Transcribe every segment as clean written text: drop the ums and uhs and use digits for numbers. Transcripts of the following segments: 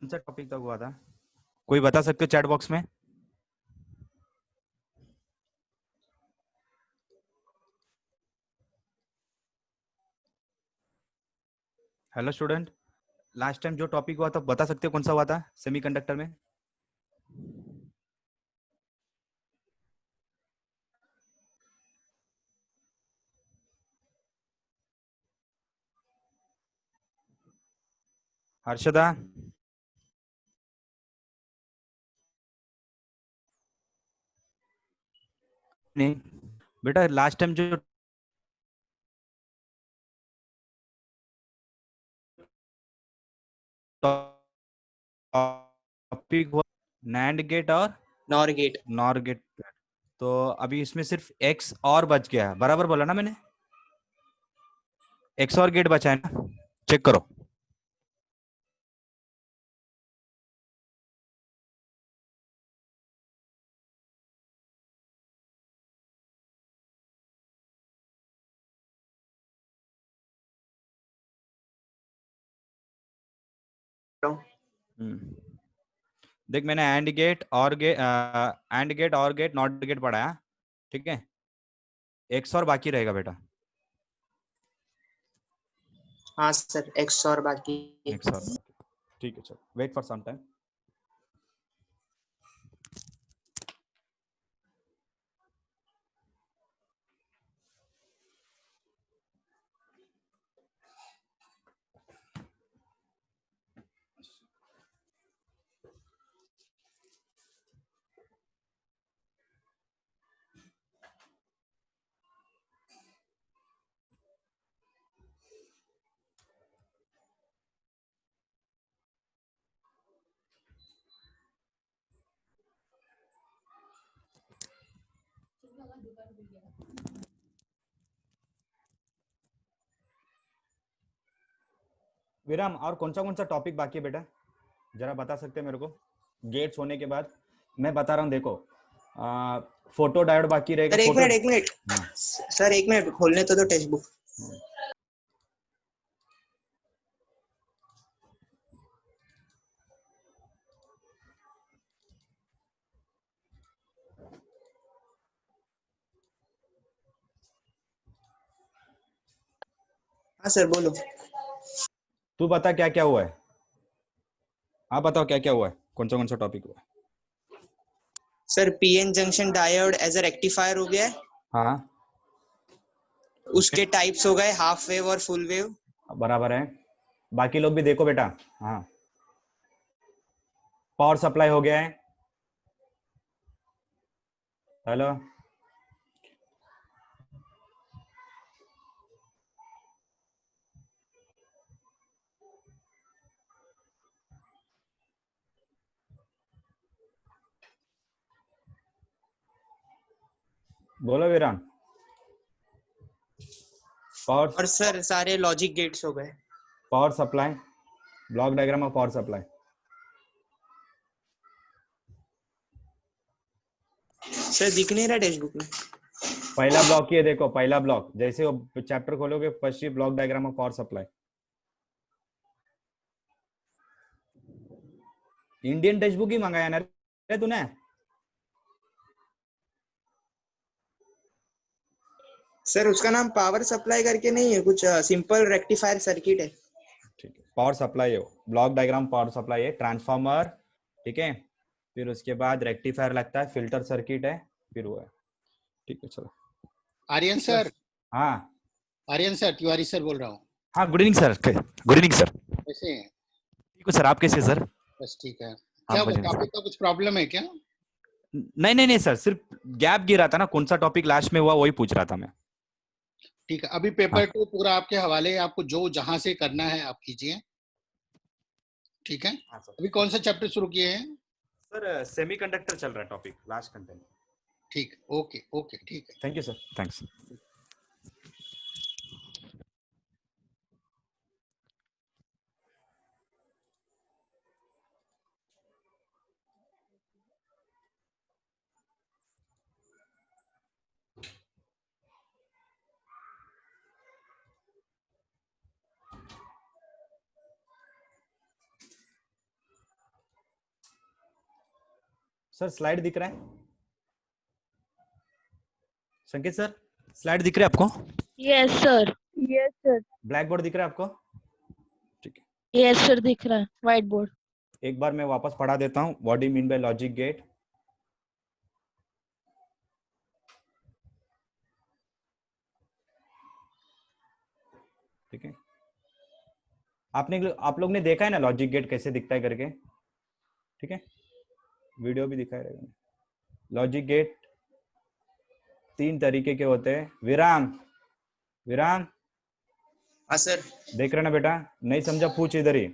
कौन सा टॉपिक तक हुआ था? कोई बता सकते हो चैट बॉक्स में? हेलो स्टूडेंट, लास्ट टाइम जो टॉपिक हुआ था बता सकते हो कौन सा हुआ था सेमीकंडक्टर में? हर्षदा? नहीं बेटा, लास्ट टाइम जो टॉपिक हुआ नैंड गेट और नॉर गेट। नॉर गेट, तो अभी इसमें सिर्फ एक्स और बच गया है। बराबर बोला ना मैंने? एक्स और गेट बचा है ना? चेक करो। देख, मैंने एंड गेट नॉट गेट पढ़ाया, ठीक है? एक्स और बाकी रहेगा बेटा। हाँ सर, एक्स और बाकी। एक्स और बाकी, ठीक है। चलो वेट फॉर सम टाइम। विराम, और कौन सा टॉपिक बाकी है बेटा? जरा बता सकते हैं मेरे को? गेट्स होने के बाद मैं बता रहा हूँ, देखो, फोटो डायोड बाकी रहेगा। सर एक फोटो, मिनट, एक मिनट। हाँ, सर एक मिनट, खोलने तो दो टेक्स्ट बुक। हाँ सर बोलो। तू बता क्या क्या हुआ है। हाँ बताओ क्या क्या हुआ है, कौन सा टॉपिक हुआ है? Sir PN junction diode as a rectifier हो गया है। हाँ, उसके टाइप्स हो गए हाफ वेव और फुल वेव। बराबर है। बाकी लोग भी देखो बेटा। हाँ, पावर सप्लाई हो गया है। हेलो, बोलो वीरान। पावर और सर सारे लॉजिक गेट्स हो गए। Power supply, block diagram of power supply. Sir दिख नहीं रहा टेक्स्ट बुक में। पहला ब्लॉक ये देखो, पहला ब्लॉक, जैसे वो चैप्टर खोलोगे फर्स्ट ही block diagram of power supply. Indian textbook ही मंगाया ना रे तूने? सर उसका नाम पावर सप्लाई करके नहीं है, कुछ सिंपल रेक्टिफायर सर्किट है। ठीक है, पावर सप्लाई है, ब्लॉक डायग्राम पावर सप्लाई है, ट्रांसफार्मर, ठीक है। फिर उसके बाद रेक्टिफायर लगता है, फिल्टर सर्किट है, फिर वो है। ठीक है चलो। आर्यन सर, हाँ आर्यन सर, तिवारी सर बोल रहा हूँ। हाँ, good evening sir. Good evening sir. कैसे हैं? ठीक हो सर, आप कैसे हैं सर? बस ठीक है। आप क्या वो बताइए सर। टॉपिक का कुछ प्रॉब्लम है क्या? नहीं सर, सिर्फ गैप गिरा था ना, कौन सा टॉपिक लास्ट में हुआ वही पूछ रहा था मैं। ठीक है, अभी हाँ पेपर टू पूरा आपके हवाले है, आपको जो जहां से करना है आप कीजिए। ठीक है, हाँ सर। अभी कौन सा चैप्टर शुरू किए हैं? सर सेमीकंडक्टर चल रहा है टॉपिक, लास्ट कंटेंट। ठीक, ओके ओके, ठीक है। Thank you sir, thanks. Sir slide दिख रहा है? संकेत सर स्लाइड दिख रहा है आपको? Yes sir, yes sir, black board दिख रहा है आपको? ठीक है, यस सर, दिख रहा है व्हाइट बोर्ड। एक बार मैं वापस पढ़ा देता हूँ what do mean by logic gate. ठीक है, आप लोग ने देखा है ना लॉजिक गेट कैसे दिखता है करके? ठीक है, वीडियो भी दिखाया रहेगा। लॉजिक गेट 3 तरीके के होते हैं। विराम, विराम हाँ सर। देख रहे ना बेटा? नहीं समझा पूछ इधर ही।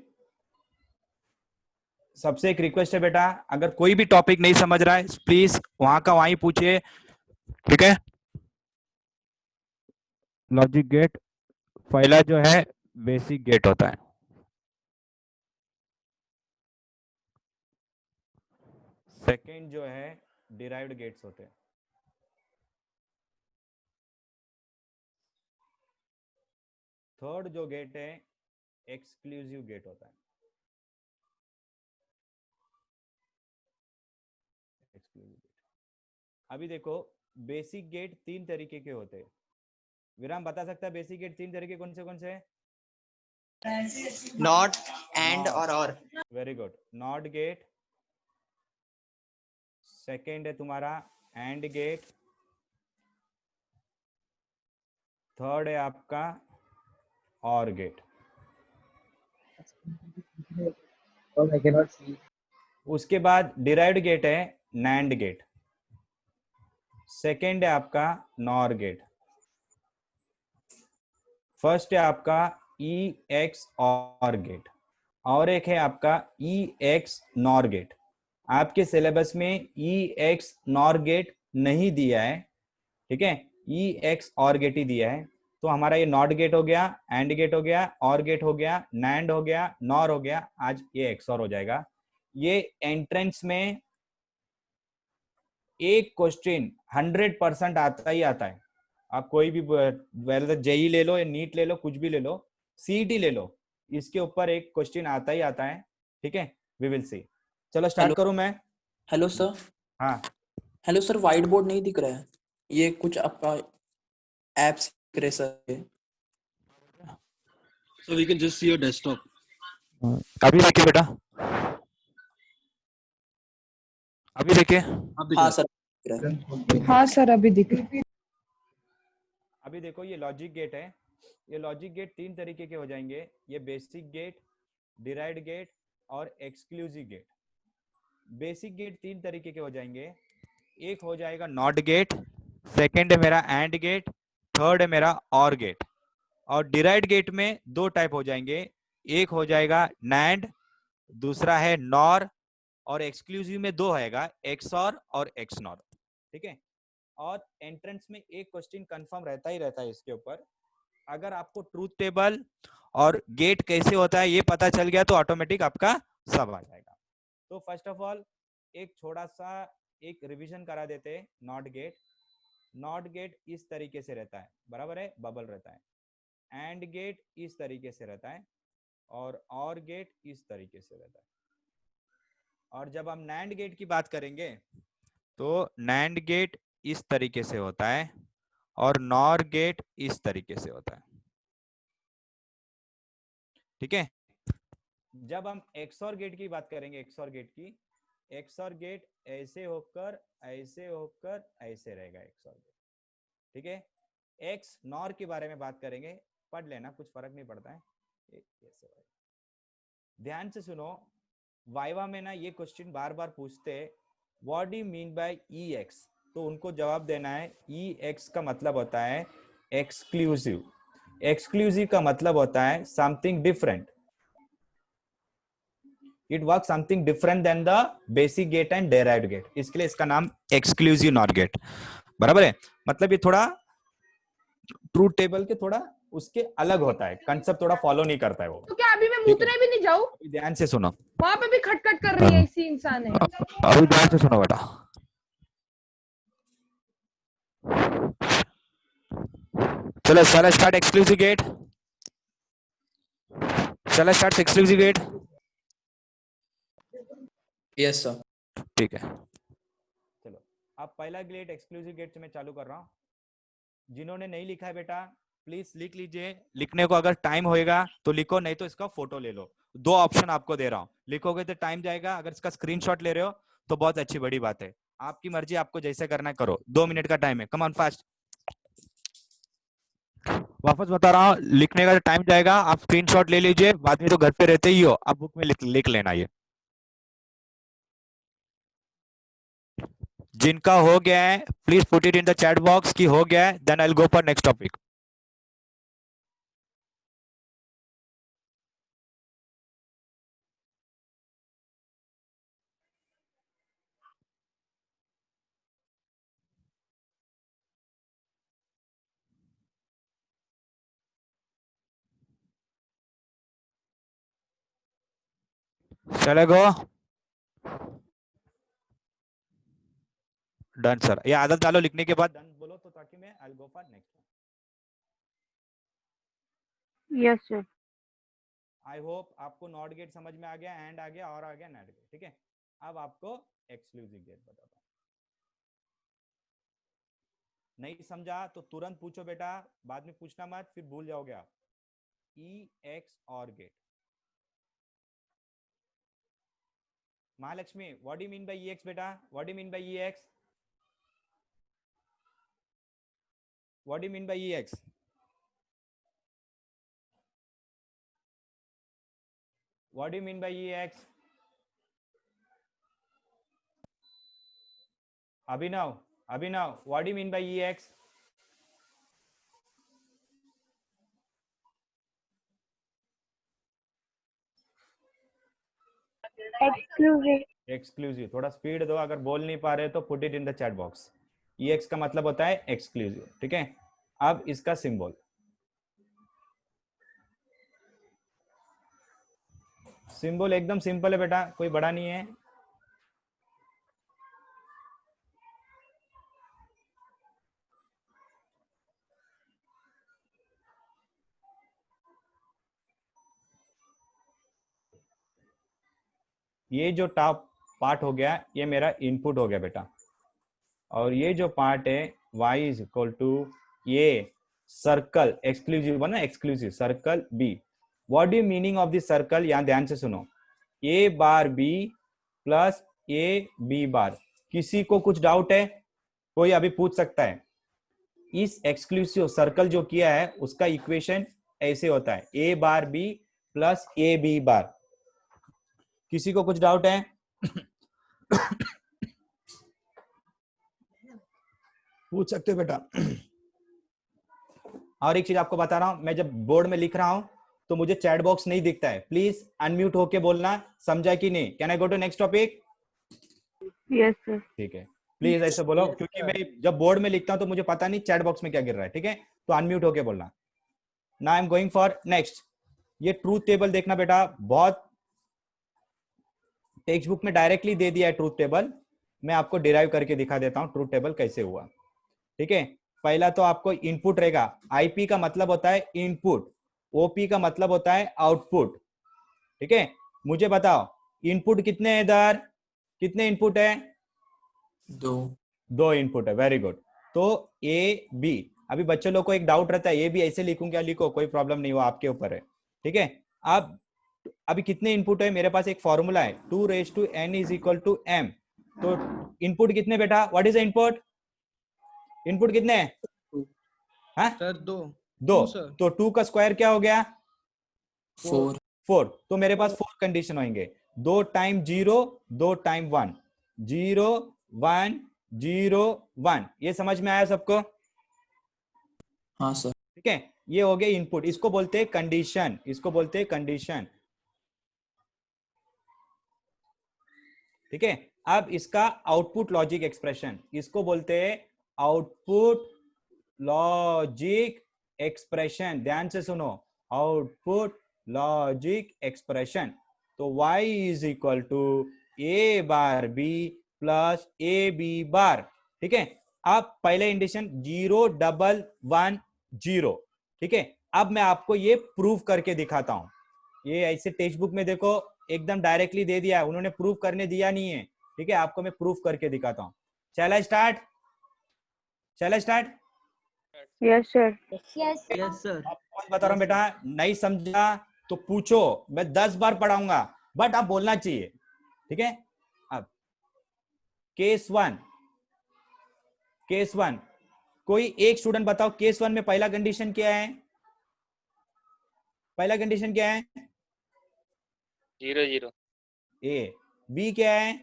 सबसे एक रिक्वेस्ट है बेटा, अगर कोई भी टॉपिक नहीं समझ रहा है प्लीज वहां का वहीं पूछिए। ठीक है, लॉजिक गेट पहला जो है बेसिक गेट होता है। सेकंड जो है डिराइव्ड गेट्स होते हैं। थर्ड जो गेट है एक्सक्लूसिव गेट होता है। Exclusive gate. अभी देखो बेसिक गेट 3 तरीके के होते हैं। विराम बता सकता है बेसिक गेट 3 तरीके कौन से हैं? नॉट, एंड और। Very good, not gate. Second है तुम्हारा एंड गेट। थर्ड है आपका और गेट। उसके बाद डिराइव्ड गेट है नैंड गेट। सेकेंड है आपका नॉर गेट। फर्स्ट है आपका ई एक्स और गेट, और एक है आपका ई एक्स नॉर गेट। आपके सिलेबस में ई एक्स नॉर गेट नहीं दिया है, ठीक है, ई एक्स और गेट ही दिया है। तो हमारा ये नॉट गेट हो गया, एंड गेट हो गया, और गेट हो गया, नैंड हो गया, नॉर हो गया, आज ये एक्स और हो जाएगा। ये एंट्रेंस में एक क्वेश्चन 100% आता ही आता है। आप कोई भी वेदर जेई ले लो या नीट ले लो, कुछ भी ले लो, सीईटी ले लो, इसके ऊपर एक क्वेश्चन आता ही आता है। ठीक है, वी विल सी। चलो स्टार्ट करूं मैं? Hello sir. हाँ हेलो सर, व्हाइट बोर्ड नहीं दिख रहा है, ये कुछ आपका एप्स दिख रहे sir. So we can just see your desktop. अभी देखिए बेटा, अभी देखिए। आप दिख हाँ रहा सर दिख रहा है। हाँ सर, अभी दिख रहा है। अभी देखो ये लॉजिक गेट है। ये लॉजिक गेट 3 तरीके के हो जाएंगे, ये बेसिक गेट, डिराइव्ड गेट और एक्सक्लूसिव गेट। बेसिक गेट 3 तरीके के हो जाएंगे। एक हो जाएगा नॉट गेट, सेकंड है मेरा एंड गेट, थर्ड है मेरा और गेट। और डिराइव्ड गेट में 2 टाइप हो जाएंगे, एक हो जाएगा नैंड, दूसरा है नॉर, और एक्सक्लूसिव में 2 आएगा, एक्सऑर और एक्सनॉर। ठीक है, और एंट्रेंस में एक क्वेश्चन कंफर्म रहता ही रहता है इसके ऊपर। अगर आपको ट्रूथ टेबल और गेट कैसे होता है ये पता चल गया तो ऑटोमेटिक आपका सब आ जाएगा। तो फर्स्ट ऑफ ऑल एक छोटा सा एक रिवीजन करा देते हैं। नॉट गेट, नॉट गेट इस तरीके से रहता है, बराबर है, बबल रहता है। एंड गेट इस तरीके से रहता है, और गेट इस तरीके से रहता है। और जब हम नैंड गेट की बात करेंगे तो नैंड गेट इस तरीके से होता है और नॉर गेट इस तरीके से होता है। ठीक है, जब हम एक्सऑर गेट की बात करेंगे, एक्सऑर गेट की, एक्सऑर गेट ऐसे होकर ऐसे होकर ऐसे रहेगा एक्सऑर गेट। ठीक है, एक्स नॉर के बारे में बात करेंगे, पढ़ लेना, कुछ फर्क नहीं पड़ता है। ऐसे ध्यान से सुनो, वाइवा में ना ये क्वेश्चन बार बार पूछते हैं what do you mean by E x, तो उनको जवाब देना है ई एक्स का मतलब होता है एक्सक्लूसिव। एक्सक्लूसिव का मतलब होता है something different, it work something different than the basic gate and derived gate, इसके लिए इसका नाम एक्सक्लूसिव नॉट गेट। बराबर है, मतलब ये थोड़ा ट्रूथ टेबल के थोड़ा उसके अलग होता है, कंसेप्ट थोड़ा फॉलो नहीं करता है वो। तो क्या अभी मैं मूतने भी नहीं जाऊँ? ध्यान से सुनो, वहां पे भी खटखट कर रही है, इसी इंसान है। अभी ध्यान से सुनो बेटा। चलो चलो स्टार्ट एक्सक्लूसिव गेट, चलो start exclusive gate. Yes sir. ठीक है, अब पहला गेट एक्सक्लूसिव गेट से मैं चालू कर रहा हूँ। जिन्होंने नहीं लिखा है बेटा प्लीज लिख लीजिए, लिखने को अगर टाइम होएगा तो लिखो, नहीं तो इसका फोटो ले लो। 2 ऑप्शन आपको दे रहा हूँ, लिखोगे तो टाइम जाएगा, अगर इसका स्क्रीनशॉट ले रहे हो तो बहुत अच्छी बड़ी बात है। आपकी मर्जी, आपको जैसे करना है करो। 2 मिनट का टाइम है, कम ऑन फास्ट। वापस बता रहा हूँ, लिखने का टाइम जाएगा, आप स्क्रीनशॉट ले लीजिए, बाद में तो घर पे रहते ही हो, आप बुक में लिख लेना। ये जिनका हो गया है please put it in the chat box की हो गया है, then I will go for next topic. चले गो, डन सर। ये आदत डालो लिखने के बाद डन बोलो, तो ताकि मैं आई will go for next. Yes sir. I hope आपको नॉट गेट समझ में आ गया, एंड आ गया और आ गया नॉट गेट। ठीक है, अब आपको एक्सक्लूसिव गेट बताता हूँ। नहीं समझा तो तुरंत पूछो बेटा, बाद में पूछना मत, फिर भूल जाओगे आप। ई एक्स और gate. Mahalakshmi, what do you mean by E X बेटा? What do you mean by E X? What do you mean by E X? What do you mean by EX? Abhinav, what do you mean by EX? Exclusive. थोड़ा speed दो, अगर बोल नहीं पा रहे तो put it in the chat box. EX का मतलब होता है एक्सक्लूसिव। ठीक है, अब इसका सिंबल, सिंबल एकदम सिंपल है बेटा, कोई बड़ा नहीं है। ये जो टॉप पार्ट हो गया ये मेरा इनपुट हो गया बेटा, और ये जो पार्ट है y इज इक्वल टू ये सर्कल एक्सक्लूसिव बना, exclusive circle b। What do meaning of this circle? यहां ध्यान से सुनो, a bar b plus a b बार। किसी को कुछ डाउट है? कोई अभी पूछ सकता है। इस एक्सक्लूसिव सर्कल जो किया है उसका इक्वेशन ऐसे होता है, a bar b plus a b बार। किसी को कुछ डाउट है? पूछ सकते हो बेटा। और एक चीज आपको बता रहा हूं, मैं जब बोर्ड में लिख रहा हूं तो मुझे चैट बॉक्स नहीं दिखता है, प्लीज अनम्यूट होके बोलना, समझा कि नहीं? Can I go to next topic? Yes sir. ठीक है, प्लीज ऐसे बोलो, क्योंकि मैं जब बोर्ड में लिखता हूं तो मुझे पता नहीं चैट बॉक्स में क्या गिर रहा है। ठीक है, तो अनम्यूट होके बोलना। Now I am going for next. ये ट्रूथ टेबल देखना बेटा, बहुत टेक्स्ट बुक में डायरेक्टली दे दिया है ट्रूथ टेबल, मैं आपको डिराइव करके दिखा देता हूं ट्रूथ टेबल कैसे हुआ। ठीक है, पहला तो आपको इनपुट रहेगा। आईपी का मतलब होता है इनपुट, ओपी का मतलब होता है आउटपुट। ठीक है, मुझे बताओ इनपुट कितने हैं इधर? कितने इनपुट है? 2 इनपुट है, वेरी गुड। तो ए बी, अभी बच्चों लोग को एक डाउट रहता है, ए बी ऐसे लिखूं क्या? लिखो, कोई प्रॉब्लम नहीं, वो आपके ऊपर है। ठीक है, अब अभी कितने इनपुट है? मेरे पास एक फॉर्मूला है, 2n is equal to m। तो इनपुट कितने बेटा? What is the input? Input कितने हैं? हाँ सर 2। तो 2 का स्क्वायर क्या हो गया? 4। तो मेरे पास 4 कंडीशन होंगे, 2 टाइम 0, 2 टाइम 1, 0 1 0 1। ये समझ में आया सबको? हाँ सर। ठीक है, ये हो गया इनपुट, इसको बोलते हैं कंडीशन, इसको बोलते हैं कंडीशन। ठीक है, अब इसका आउटपुट लॉजिक एक्सप्रेशन, इसको बोलते हैं आउटपुट लॉजिक एक्सप्रेशन। ध्यान से सुनो, आउटपुट लॉजिक एक्सप्रेशन। तो y is equal to a bar b plus A B bar. ठीक है, अब पहले इंडिशन 0 1 1 0। ठीक है, अब मैं आपको ये प्रूव करके दिखाता हूं। ये ऐसे टेक्स्ट बुक में देखो एकदम डायरेक्टली दे दिया है, उन्होंने प्रूव करने दिया नहीं है। ठीक है, आपको मैं प्रूफ करके दिखाता हूं। चला स्टार्ट, चला start. Yes, sir. Yes, sir. आप बता रहा हूँ बेटा, नहीं समझा तो पूछो, मैं 10 बार पढ़ाऊंगा, बट आप बोलना चाहिए, ठीक है। अब केस वन, केस वन, कोई एक स्टूडेंट बताओ केस वन में पहला कंडीशन क्या है? पहला कंडीशन क्या है? 0 0। ए। बी क्या है?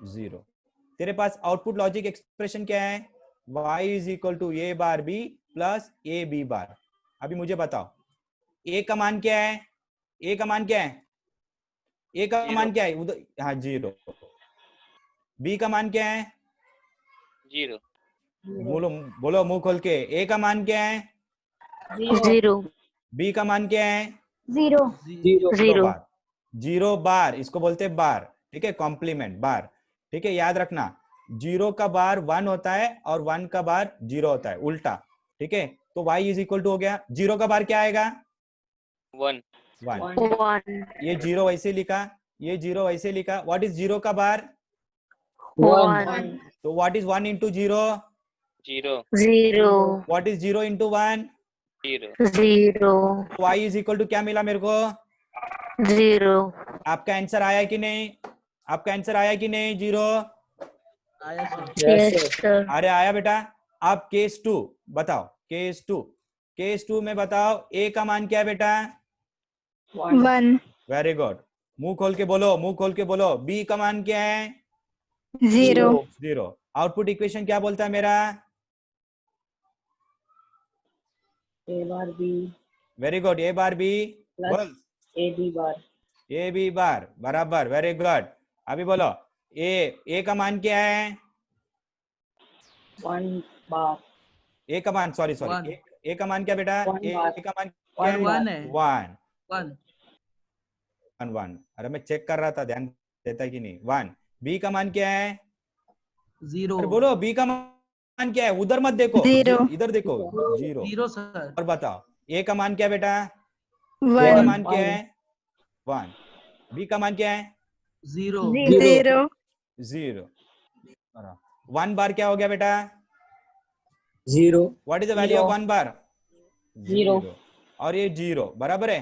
0। तेरे पास आउटपुट लॉजिक एक्सप्रेशन क्या है? y is equal to A bar B plus A B bar. अभी मुझे बताओ ए का मान क्या है? ए का मान क्या है? ए का मान क्या है उधर? हाँ 0। बी का मान क्या है? 0। बोलो बोलो मुंह खोल के, ए का मान क्या है? 0. बी का मान क्या है? 0 0. बार। 0 बार, इसको बोलते हैं बार, ठीक है, कॉम्प्लीमेंट बार, ठीक है। याद रखना 0 का बार 1 होता है और 1 का बार 0 होता है, उल्टा, ठीक है। तो y इज इक्वल टू हो गया, 0 का बार क्या आएगा? 1 1. ये 0 वैसे लिखा, ये 0 वैसे लिखा। व्हाट इज 0 का बार? 1. तो what is 1 into 0? 0 0. What is 0 into 1? 0। 0. y is equal to क्या मिला मेरे को? 0. आपका आंसर आया कि नहीं? आपका आंसर आया कि नहीं? 0। Yes, sir. अरे आया बेटा। आप केस 2 बताओ, केस 2, केस 2 में बताओ ए का मान क्या है बेटा? 1. वेरी गुड, मुंह खोल के बोलो, मुंह खोल के बोलो। बी का मान क्या है? 0. 0। आउटपुट इक्वेशन क्या बोलता है मेरा? A bar B very good, A bar B plus A B bar. A B bar बराबर, वेरी गुड। अभी बोलो ए का मान क्या है? 1 bar. ए का मान, सॉरी सॉरी, ए का मान क्या बेटा? One ए bar. का मान क्या है? 1 है. 1 1। अरे मैं चेक कर रहा था, ध्यान देता कि नहीं? 1। बी का मान क्या है? 0. अरे बोलो बी का मान क्या है? उधर मत देखो, 0. इधर देखो। 0। 0 sir. और बताओ ए का मान क्या बेटा? ए का 1. मान क्या है? 1। बी का मान क्या है? 0. 0. 0। 1 बार क्या हो गया बेटा? 0. What is the value of 1 बार? 0. और ये 0 बराबर है,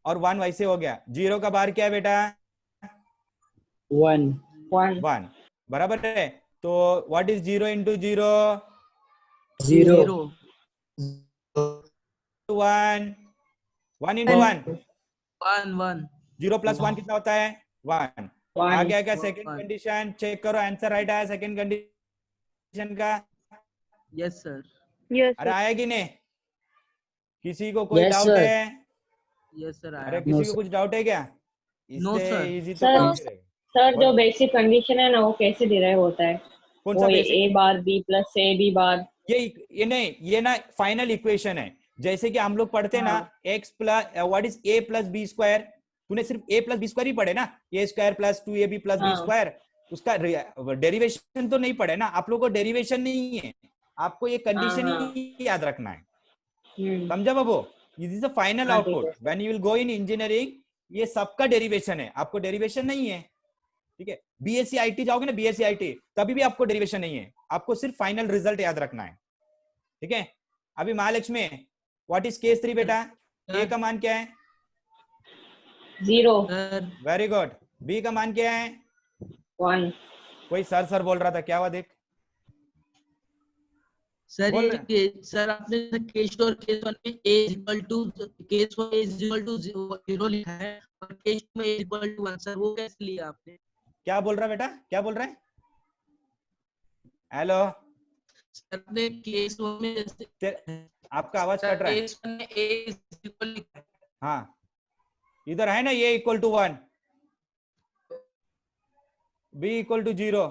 और 1 वैसे हो गया। 0 का बार क्या है बेटा? 1. 1 बराबर है। तो what is 0 into 0? 0. 1 1 into 1। 1 0 plus 1 कितना होता है? 1। आ गया क्या सेकंड One. कंडीशन? चेक करो, आंसर राइट आया सेकंड कंडीशन का। Yes sir. Yes, अरे sir. आया कि नहीं? किसी को कोई Yes, डाउट sir. है? Yes sir. अरे I am. किसी No, को sir. कुछ डाउट है क्या? No, इससे sir. इजी तो Sir, कौन सी रहेगी? सर जो बेसिक कंडीशन है ना वो कैसे डिराइव होता है? कौन वो सा A basic? Bar B plus A B bar. ये नहीं, ये ना फाइनल इक्वेशन है। जैसे कि हम लोग पढ़ते हैं ना, x plus what is a plus B square. तूने सिर्फ a प्लस बी स्क्वायर ही पढ़े ना, a square plus 2ab plus B हाँ. स्क्वायर। उसका डेरिवेशन तो नहीं पढ़े ना आप लोग को? डेरिवेशन नहीं है, आपको ये कंडीशन हाँ. ही याद रखना है। हम्म. समझा बाबू? दिस इज द फाइनल हाँ, ठीक आउटपुट है. When you will go in engineering. ये सबका डेरिवेशन है, आपको डेरिवेशन नहीं है, ठीक है। बीएससी आईटी जाओगे ना, बीएससी आईटी, तभी भी आपको डेरिवेशन नहीं है, आपको सिर्फ फाइनल रिजल्ट याद रखना है, ठीक है। अभी महालक्ष्मी, व्हाट इज केस 3 बेटा? ए का मान क्या है? 0. Sir. Very good. बी का मान क्या है? 1. कोई सर बोल रहा था, क्या हुआ देख? सर बोल ये सर आपने केस 2 और केस 1 में a equal to case 1 is equal to 0 लिखा है और केस 2 में a इक्वल टू 1 सर वो कैसे लिया आपने? क्या बोल रहा बेटा? क्या बोल रहा है? हेलो, सर आपने केस 1 में जैसे आपका आवाज कट रहा है। केस 1 में a इज इक्वल लिखा है। हाँ, इधर है ना ये equal to 1, B equal to 0।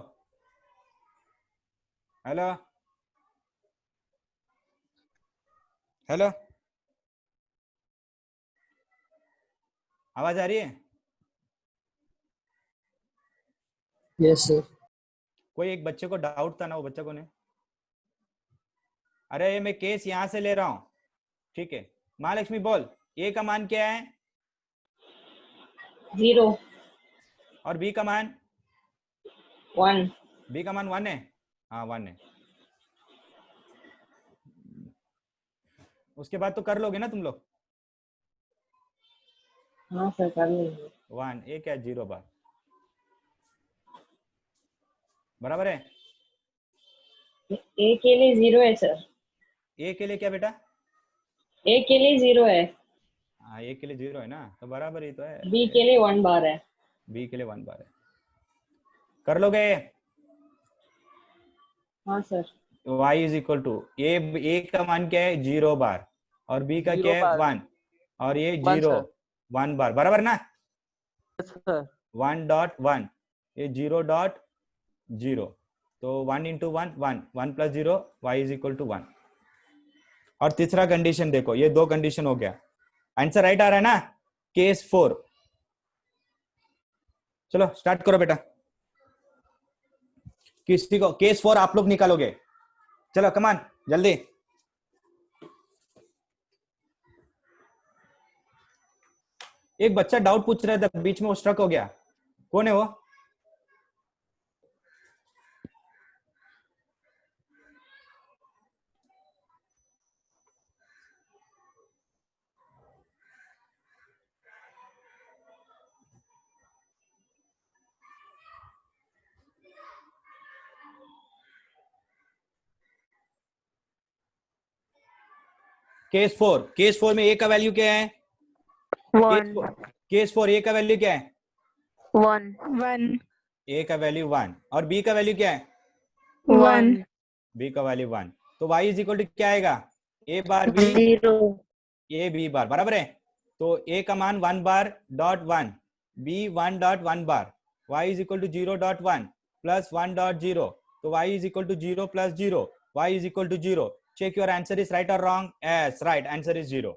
Hello hello, आवाज आ रही है? Yes, sir. कोई एक बच्चे को डाउट था ना, वो बच्चा कौन है? अरे मैं केस यहां से ले रहा हूं, ठीक है। महालक्ष्मी बोल, ए का मान क्या है? 0. और बी का मान? 1. बी का मान 1 है, हाँ 1 है। उसके बाद तो कर लोगे ना तुम लोग। हाँ सर कर लेंगे। 1 ए क्या 0 बार, बराबर है। ए के लिए 0 है सर। ए के लिए क्या बेटा, ए के लिए 0 है। हाँ ए के लिए 0 है ना, तो बराबर ही तो है। बी के लिए 1 बार है। बी के लिए 1 बार है, कर लोगे। हाँ sir. y is equal to A का मान क्या है 0 बार, और बी का 0 क्या है बार। 1, और ये 1 0 सर। 1 बार, बराबर ना। सर 1.1 ये 0.0, तो 1 into 1 1 1 plus 0 y is equal to 1। और तीसरा कंडीशन देखो, ये 2 कंडीशन हो गया, आंसर राइट आ रहा है ना। केस 4, चलो स्टार्ट करो बेटा। किसी को केस 4 आप लोग निकालोगे, चलो कमान जल्दी। एक बच्चा डाउट पूछ रहा था, बीच में वो स्ट्रक हो गया, कौन है वो? केस 4 में ए का वैल्यू क्या है? 1 केस 4 ए का वैल्यू क्या है? 1 ए का वैल्यू 1, और बी का वैल्यू क्या है? 1 बी का वैल्यू 1, तो y इज इक्वल टू क्या आएगा? ए बार बी 0 ए बी बार, बराबर है। तो ए का मान 1 bar dot 1, B 1.1 bar, y is equal to 0.1 plus 1.0, तो y is equal to 0 plus 0, y is equal to 0। Check your answer is right और wrong. Yes right, answer is 0।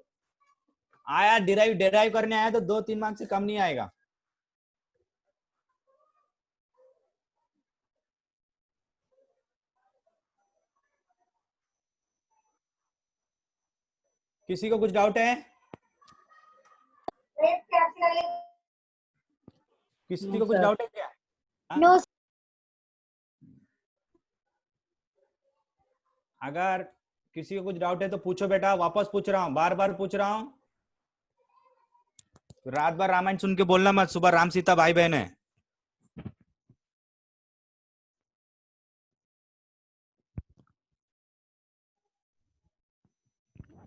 आया derive करने आया तो 2-3 मार्क्स से कम नहीं आएगा। किसी को कुछ डाउट है? किसी को कुछ डाउट है क्या? नो अगर किसी को कुछ डाउट है तो पूछो बेटा, वापस पूछ रहा हूँ, बार बार पूछ रहा हूँ। रात भर रामायण सुन के बोलना मत, सुबह राम सीता भाई बहन है।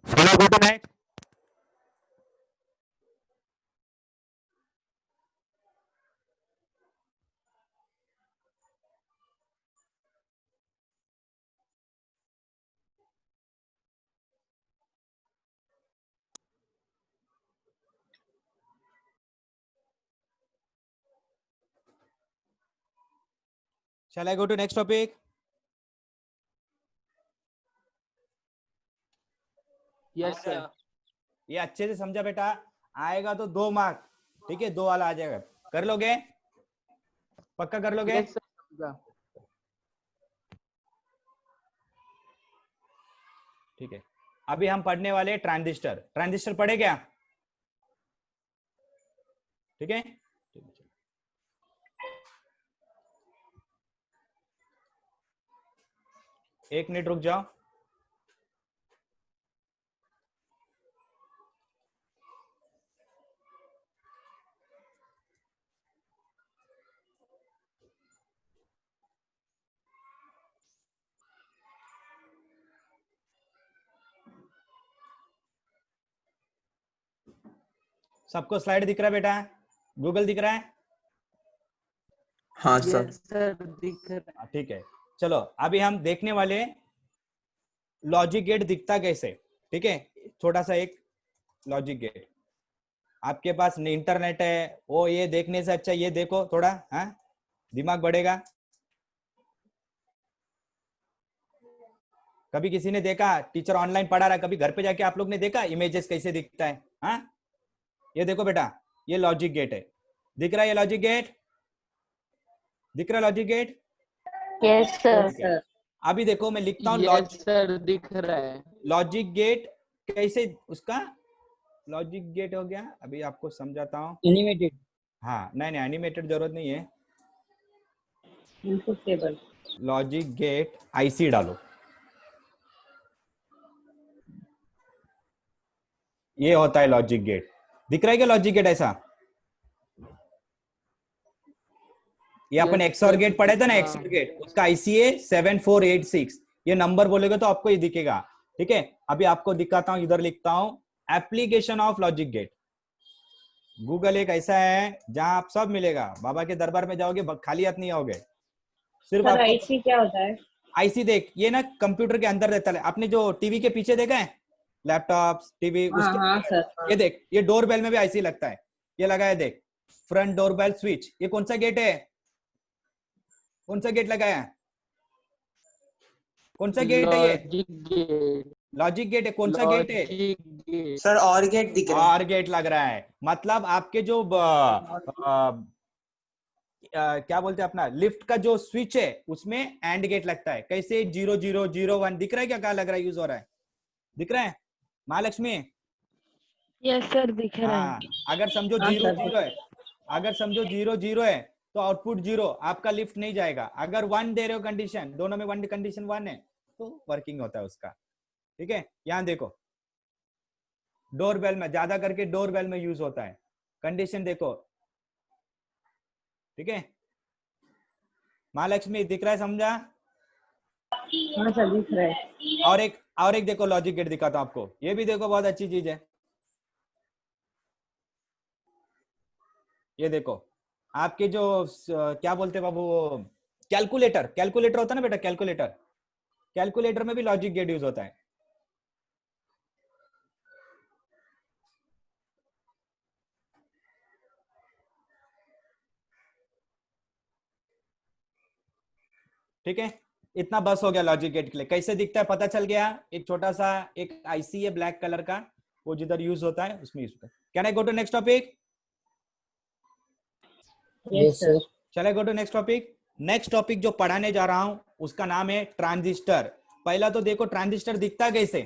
चलो go to next. Shall I go to next topic? Yes sir. ये अच्छे से समझा बेटा, आएगा तो 2 मार्क, ठीक है, 2 वाला आ जाएगा। कर लोगे? पक्का कर लोगे? Yes sir. ठीक है, अभी हम पढ़ने वाले ट्रांजिस्टर। ट्रांजिस्टर पढ़े क्या? ठीक है, एक मिनट रुक जाओ। सबको स्लाइड दिख रहा है बेटा? गूगल दिख रहा है? हाँ सर। यस सर दिख रहा है। ठीक है, चलो अभी हम देखने वाले लॉजिक गेट दिखता कैसे। ठीक है, छोटा सा एक लॉजिक गेट। आपके पास इंटरनेट है, वो ये देखने से अच्छा ये देखो थोड़ा, हाँ दिमाग बढ़ेगा। कभी किसी ने देखा टीचर ऑनलाइन पढ़ा रहा, कभी घर पे जाके आप लोग ने देखा इमेजेस कैसे दिखता है? हाँ ये देखो बेटा, ये लॉजिक गेट है, दिख रहा है? ये लॉजिक गेट दिख रहा है? लॉजिक गेट यस सर अभी देखो मैं लिखता हूँ यस सर दिख रहा है। लॉजिक गेट कैसे, उसका लॉजिक गेट हो गया, अभी आपको समझाता हूँ। एनिमेटेड हाँ नहीं एनिमेटेड जरूरत नहीं है। Input table. Logic gate IC डालो, ये होता है लॉजिक गेट। दिख रहा है क्या लॉजिक गेट ऐसा? ये अपन एक्सओर गेट पढ़े थे ना, एक्सओर गेट, उसका आईसीए 7486, ये नंबर बोलेगे तो आपको ये दिखेगा। ठीक है, अभी आपको दिखाता हूं, इधर लिखता हूं application of logic gate. Google एक ऐसा है जहां आप सब मिलेगा, बाबा के दरबार में जाओगे खाली हाथ नहीं आओगे। सिर्फ सर आईसी क्या होता है? आईसी देख, ये ना कंप्यूटर के अंदर रहता है। आपने जो टीवी के पीछे देखा है, लैपटॉप टीवी, हाँ सर। ये देख, ये डोरबेल में भी आईसी लगता है, ये लगा है देख, फ्रंट डोरबेल स्विच। ये कौन सा गेट है? कौन सा गेट लगाया? कौन सा गेट है ये? लॉजिक गेट है। कौन सा गेट है सर? और गेट दिख रहा है। और गेट लग रहा है, मतलब आपके जो क्या बोलते हैं अपना लिफ्ट का जो स्विच है उसमें एंड गेट लगता है। कैसे? 0001 दिख रहा है क्या? क्या लग रहा है यूज हो रहा है? दिख रहा है महालक्ष्मी? यस सर दिख रहा है। हाँ, अगर समझो 00 है, अगर समझो 00 है तो आउटपुट 0, आपका लिफ्ट नहीं जाएगा। अगर 1 दे रहे हो कंडीशन, दोनों में 1 कंडीशन 1 है तो वर्किंग होता है उसका। ठीक है, यहां देखो डोरबेल में, ज्यादा करके डोरबेल में यूज होता है। कंडीशन देखो, ठीक है महालक्ष्मी? दिख रहा है, समझा? हाँ सर दिख रहा है। और एक देखो लॉजिक गेट दिखाता हूं आपको, ये भी देखो बहुत अच्छी चीज है। ये देखो आपके जो क्या बोलते हैं बाबू, कैलकुलेटर, कैलकुलेटर होता है ना बेटा, कैलकुलेटर, कैलकुलेटर में भी लॉजिक गेट यूज होता है। ठीक है, इतना बस हो गया लॉजिक गेट के लिए। कैसे दिखता है पता चल गया। एक छोटा सा एक आईसी है ब्लैक कलर का, वो जिधर यूज होता है उसमें यूज होता है। Can I go to next topic? Yes sir. चले go to next topic. Next topic जो पढ़ाने जा रहा हूं उसका नाम है ट्रांजिस्टर। पहला तो देखो ट्रांजिस्टर दिखता कैसे,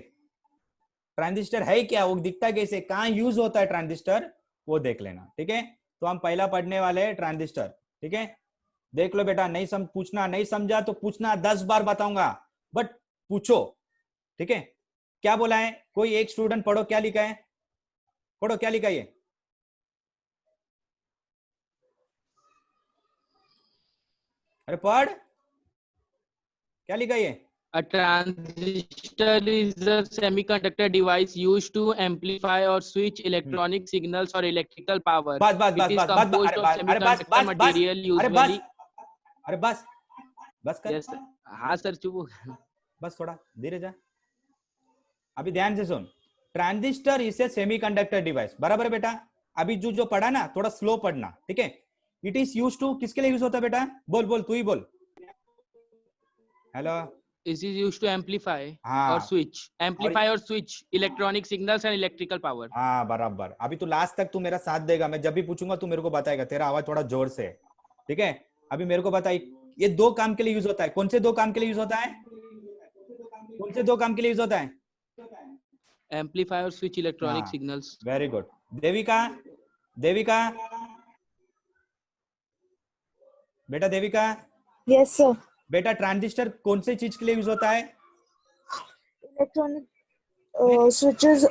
ट्रांजिस्टर है क्या, वो दिखता कैसे, कहाँ यूज होता है ट्रांजिस्टर, वो देख लेना। ठीक है, तो हम पहला पढ़ने वाले हैं ट्रांजिस्टर। ठीक है, देख लो बेटा, नहीं पूछना, नहीं समझा तो पूछना, 10 बार बताऊंगा बट पूछो। ठीक है, क्या बोला है? कोई एक स्टूडेंट पढ़ो, क्या लिखा है? पढ़ो क्या लिखा है ये? अरे पढ़, क्या लिखा है ये? A transistor is a semiconductor device used to amplify or switch electronic signals or electrical power. बस बस It बस is बस composed of अरे बस semiconductor बस material अरे usually. अरे बस बस कर, Yes sir. हाँ सर चुप। बस थोड़ा धीरे जा, अभी ध्यान से सुन। Transistor is a semiconductor device, बराबर है बेटा? अभी जो पढ़ा ना थोड़ा स्लो पढ़ना, ठीक है? इट इज यूज टू, किसके लिए यूज होता है बेटा? बोल बोल, तू ही बोल। Hello. This is used to amplify हाँ, or switch, amplify or switch electronic signals and electrical power. हाँ बराबर। अभी तू लास्ट तक तू मेरा साथ देगा, मैं जब भी पूछूंगा तू मेरे को बताएगा। तेरा आवाज थोड़ा जोर से है, ठीक है? अभी मेरे को बताइए, ये 2 काम के लिए यूज होता है। कौन से 2 काम के लिए यूज होता है? कौन से 2 काम के लिए यूज होता है? Amplify or switch electronic signals. Very good. Devika, Devika बेटा, देविका। Yes sir. बेटा ट्रांजिस्टर कौन से चीज के लिए यूज होता है? इलेक्ट्रॉनिक स्विचेस,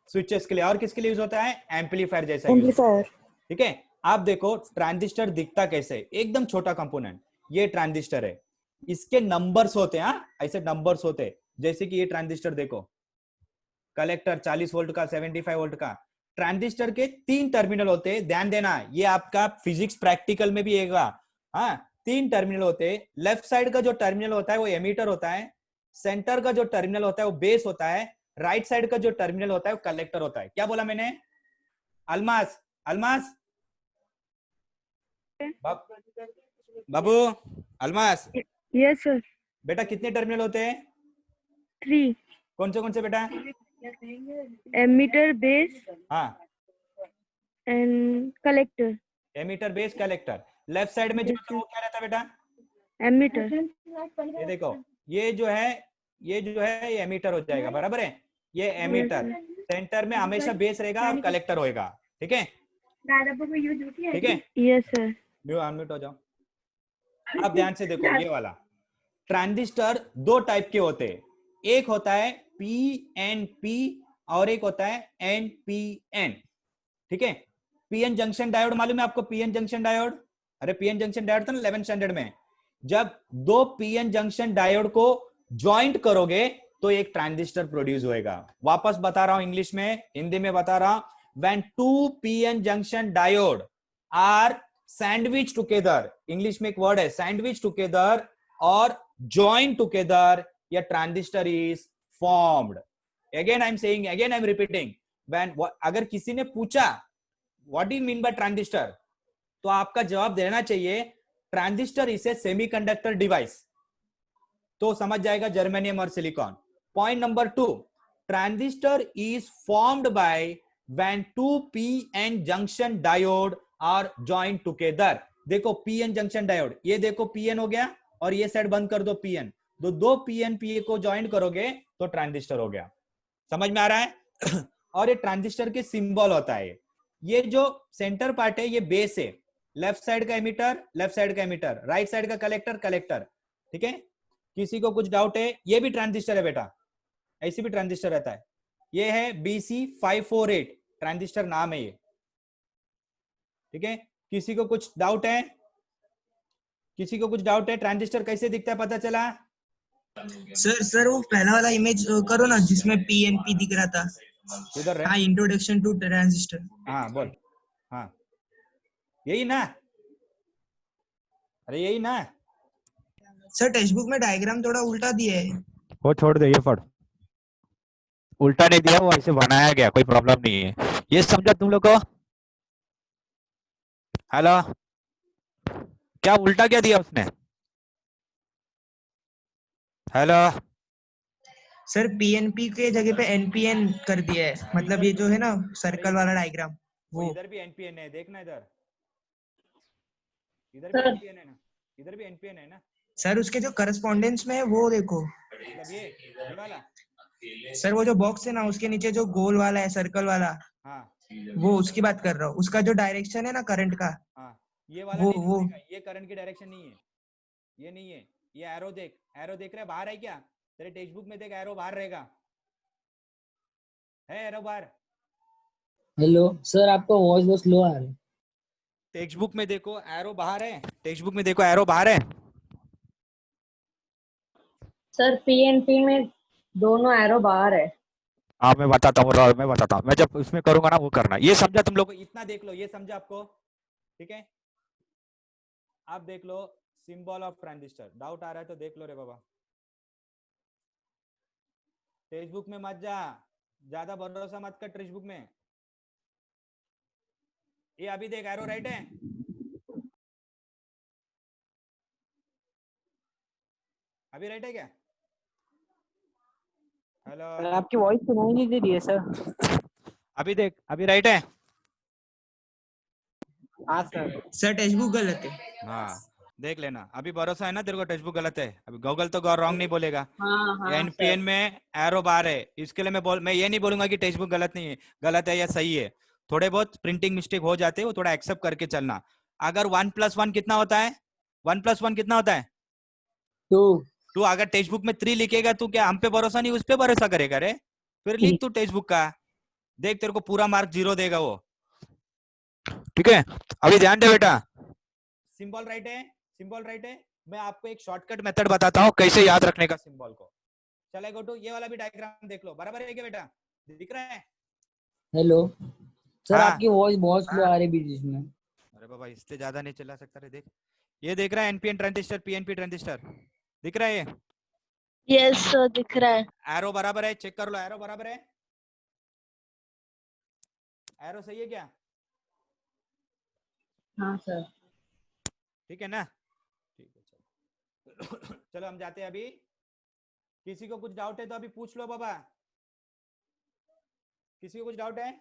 स्विचेस के लिए। और किसके लिए यूज होता है? एम्पलीफायर जैसा। एम्पलीफायर। ठीक है, आप देखो ट्रांजिस्टर दिखता कैसे, एकदम छोटा कंपोनेंट। ये ट्रांजिस्टर है, इसके नंबर्स होते हैं, ऐसे नंबर्स होते हैं। जैसे कि ये ट्रांजिस्टर देखो, कलेक्टर 40 वोल्ट का, 75 वोल्ट का। ट्रांजिस्टर के 3 टर्मिनल होते हैं, ध्यान देना, ये आपका फिजिक्स प्रैक्टिकल में भी आएगा। हाँ, 3 टर्मिनल होते हैं। लेफ्ट साइड का जो टर्मिनल होता है वो एमीटर होता है, सेंटर का जो टर्मिनल होता है वो बेस होता है, राइट साइड का जो टर्मिनल होता है वो कलेक्टर होता है। क्या बोला मैंने? अलमास, अलमास बाबू, अलमास। Yes sir. बेटा कितने टर्मिनल होते हैं? 3। कौन से बेटा? एमीटर, बेस हाँ, and collector. Emitter, base, collector. Left side में जो वो क्या रहता है बेटा? एमीटर। ये देखो, ये जो है ये एमीटर हो जाएगा, बराबर है? ये एमीटर। सेंटर में हमेशा बेस रहेगा और कलेक्टर होएगा। ठीक है, ठीक है? Yes sir. अनम्यूट हो जाओ। अब ध्यान से देखो ये वाला ट्रांजिस्टर दो टाइप के होते हैं, एक होता है पीएनपी और एक होता है एनपीएन। ठीक है, पीएन जंक्शन डायोड मालूम है आपको? पीएन जंक्शन डायोड, अरे पीएन जंक्शन डायोड था ना 11th स्टैंडर्ड में। जब दो पीएन जंक्शन डायोड को ज्वाइंट करोगे तो एक ट्रांजिस्टर प्रोड्यूस होएगा। वापस बता रहा हूं इंग्लिश में, हिंदी में बता रहा हूं। When two PN junction diode are sandwich together, English में एक वर्ड है सैंडविच टुगेदर और join together, a transistor is formed. Again I'm saying, again I'm repeating, when अगर किसी ने पूछा what do you mean by transistor, तो आपका जवाब देना चाहिए transistor is a semiconductor device, तो समझ जाएगा जर्मेनियम और silicon. Point number 2, transistor is formed by when two PN junction diode are joint together. देखो पीएन जंक्शन डायोड, ये देखो पीएन हो गया और ये साइड बंद कर दो पीएन, दो पीएन पीए को ज्वाइन करोगे तो ट्रांजिस्टर हो गया। समझ में आ रहा है? और ये ट्रांजिस्टर के सिंबल होता है, ये जो सेंटर पार्ट है ये बेस है, लेफ्ट साइड का एमिटर, लेफ्ट साइड का एमिटर, राइट साइड का कलेक्टर, कलेक्टर। ठीक है, किसी को कुछ डाउट है? ये भी ट्रांजिस्टर है बेटा, ऐसे भी ट्रांजिस्टर रहता है। ये है BC548 ट्रांजिस्टर नाम है ये। ठीक है, किसी को कुछ डाउट है? किसी को कुछ डाउट है? ट्रांजिस्टर कैसे दिखता है पता चला? सर वो पहला वाला इमेज करो ना जिसमें पीएनपी दिख रहा था। किधर है? हाँ, इंट्रोडक्शन टू ट्रांजिस्टर। हाँ बोल। हाँ यही ना? अरे यही ना? सर टेक्स्ट बुक में डायग्राम थोड़ा उल्टा दिया है। वो छोड़ दे, ये पढ़। उल्टा नहीं दिया, वो ऐसे बनाया गया, कोई प्रॉब्लम नहीं है। ये समझा तुम लोग को? हेलो, क्या उल्टा क्या दिया उसने? हेलो सर पीएनपी के जगह पे एनपीएन कर दिया है, मतलब ये जो है ना सर्कल वाला डायग्राम वो। इधर भी एनपीएन है, देखना इधर, इधर भी एनपीएन है ना, इधर भी एनपीएन है ना। सर उसके जो करस्पॉन्डेंस में है वो देखो, मतलब ये वाला। सर वो जो बॉक्स है ना उसके नीचे जो गोल वाला है सर्कल वाला, हाँ वो उसकी बात कर रहा हूँ। उसका जो डायरेक्शन है ना करंट का, हाँ, ये वाला वो नहीं वो दिखेगा, ये करंट की डायरेक्शन नहीं है, ये नहीं है। ये एरो देख, एरो देख रहा है बाहर है क्या? तेरे टेक्स्ट बुक में देख, एरो बाहर रहेगा, है एरो बाहर? हेलो सर, आपका वॉइस बहुत स्लो आ रहा है। टेक्स्ट बुक में देखो एरो बाहर है, टेक्स्ट बुक में देखो एरो बाहर है। सर पीएनपी में दोनों एरो बाहर है। हाँ मैं बताता हूँ, मैं जब उसमें करूंगा ना वो करना। ये समझा तुम लोग? इतना देख लो, ये समझा आपको? ठीक है, आप देख लो सिंबल ऑफ ट्रांजिस्टर। डाउट आ रहा है तो देख लो रे बाबा, टेक्स्ट बुक में मत जा, ज्यादा भरोसा मत कर टेक्स्ट बुक में। ये अभी देख एरो राइट है, अभी राइट है क्या? हेलो, आपकी वॉइस सुनाई नहीं दे रही है सर। अभी देख, अभी राइट है? हाँ सर। सर टेक्स्ट बुक गलत है। हाँ देख लेना, अभी भरोसा है ना तेरे को? टेक्स्ट बुक गलत है, अभी गूगल तो रॉन्ग नहीं बोलेगा। हाँ एनपीएन में एरो बार है, इसके लिए मैं ये नहीं बोलूंगा कि टेक्स्ट बुक गलत नहीं है, गलत है या सही है। थोड़े बहुत प्रिंटिंग मिस्टेक हो जाते हैं, वो थोड़ा एक्सेप्ट करके चलना। अगर 1+1 कितना होता है? 1+1 कितना होता है? 2। तू अगर टेक्स्ट बुक में 3 लिखेगा तो क्या हम पे भरोसा नहीं उस पे भरोसा करेगा रे? फिर लिख तू टेक्स्ट बुक का, देख तेरे को पूरा मार्क 0 देगा वो। ठीक है, अभी ध्यान दे बेटा। सिंबल राइट है, सिंबल राइट है। मैं आपको एक शॉर्टकट मेथड बताता हूँ कैसे याद रखने का सिंबल को। चले गो टू, ये वाला भी डायग्राम देख लो, बराबर है क्या बेटा? दिख रहा है? हेलो सर, हाँ। आपकी वॉइस बहुत स्लो आ रही है बीच में। अरे बाबा इससे ज्यादा नहीं चला सकता रे। देख, ये देख रहा है एनपीएन ट्रांजिस्टर, पीएनपी ट्रांजिस्टर, दिख रहा है? ये यस सर दिख रहा है। एरो बराबर है, चेक कर लो, एरो बराबर है, एरो सही है क्या? हाँ सर। ठीक है ना? ठीक है, चलो चलो हम जाते हैं अभी। किसी को कुछ डाउट है तो अभी पूछ लो बाबा, किसी को कुछ डाउट है?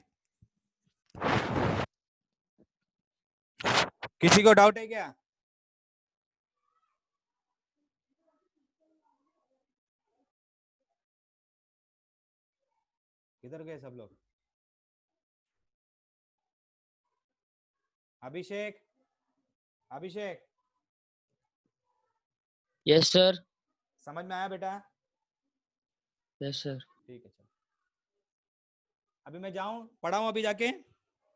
किसी को डाउट है क्या? किधर गए सब लोग? अभिषेक, अभिषेक यस सर। समझ में आया बेटा? Yes sir. ठीक है, चलो अभी मैं जाऊं, पढ़ाऊं अभी जाके,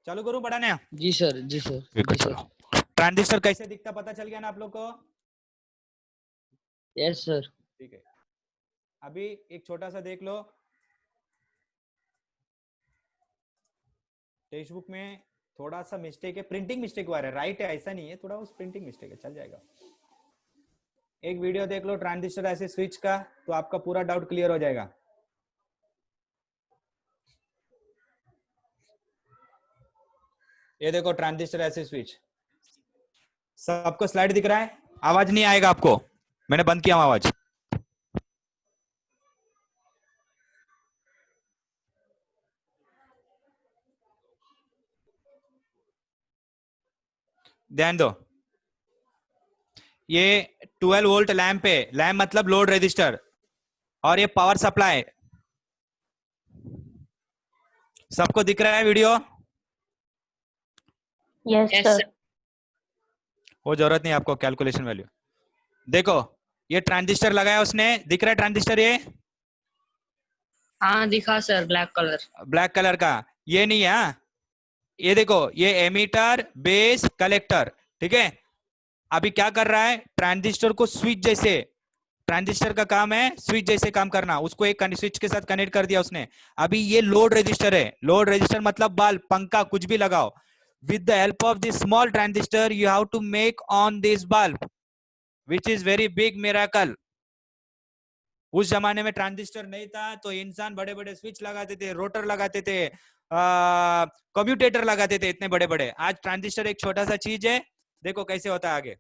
चालू करूं पढ़ाने? जी सर, जी सर, ठीक है जी सर। चलो। ट्रांजिस्टर कैसे दिखता पता चल गया ना आप लोग को? Yes sir. ठीक है, अभी एक छोटा सा देख लो, टेक्स्ट बुक में थोड़ा सा मिस्टेक है, प्रिंटिंग मिस्टेक हुआ है, राइट है ऐसा नहीं है, थोड़ा उस प्रिंटिंग मिस्टेक है, चल जाएगा। एक वीडियो देख लो ट्रांजिस्टर ऐसे स्विच का, तो आपका पूरा डाउट क्लियर हो जाएगा। ये देखो ट्रांजिस्टर ऐसे स्विच, सबको स्लाइड दिख रहा है? आवाज नहीं आएगा आपको, मैंने बंद किया आवाज। ध्यान दो, ये 12 वोल्ट लैंप है, लैंप मतलब लोड रेजिस्टर, और ये पावर सप्लाई। सबको दिख रहा है वीडियो? Yes sir. वो जरूरत नहीं आपको कैलकुलेशन वैल्यू। देखो ये ट्रांजिस्टर लगाया उसने, दिख रहा है ट्रांजिस्टर ये? हाँ दिखा sir, black colour. Black colour का, ये नहीं है हाँ? ये देखो ये एमीटर बेस कलेक्टर, ठीक है। अभी क्या कर रहा है, ट्रांजिस्टर को स्विच जैसे, ट्रांजिस्टर का काम है स्विच जैसे काम करना, उसको एक स्विच के साथ कनेक्ट कर दिया उसने। अभी ये लोड रजिस्टर है, लोड रजिस्टर मतलब बल्ब पंखा कुछ भी लगाओ, with the help of this small transistor you have to make on this bulb, which is very big miracle. उस जमाने में ट्रांजिस्टर नहीं था तो इंसान बड़े बड़े स्विच लगाते थे, रोटर लगाते थे, कम्यूटेटर लगाते थे इतने बड़े बड़े। आज ट्रांजिस्टर एक छोटा सा चीज है, देखो कैसे होता है आगे।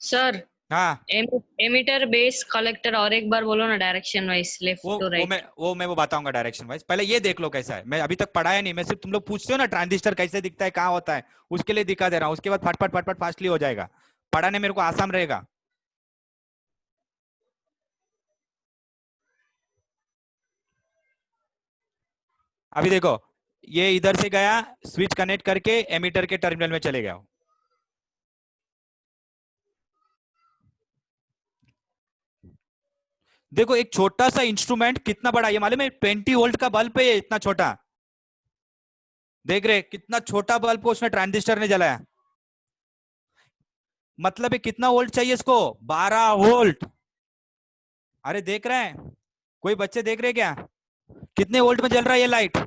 सर हाँ एमीटर बेस कलेक्टर, और एक बार बोलो ना, direction wise left to right. मैं बताऊंगा डायरेक्शन वाइज, पहले ये देख लो कैसा है। मैं अभी तक पढ़ाया नहीं, मैं सिर्फ तुम लोग पूछते हो ना ट्रांजिस्टर कैसे दिखता है कहाँ होता है, उसके लिए दिखा दे रहा हूँ। उसके बाद फटफट फटफट फास्टली हो जाएगा, पढ़ाने मेरे को आसान रहेगा। अभी देखो ये इधर से गया, स्विच कनेक्ट करके एमीटर के टर्मिनल में चले गया। देखो एक छोटा सा इंस्ट्रूमेंट कितना बड़ा, ये मालूम है 20 वोल्ट का बल्ब है, इतना छोटा, देख रहे कितना छोटा बल्ब को उसने ट्रांजिस्टर ने जलाया। मतलब है कितना वोल्ट चाहिए इसको, 12 वोल्ट। अरे देख रहे हैं, कोई बच्चे देख रहे क्या, कितने वोल्ट में जल रहा है ये लाइट?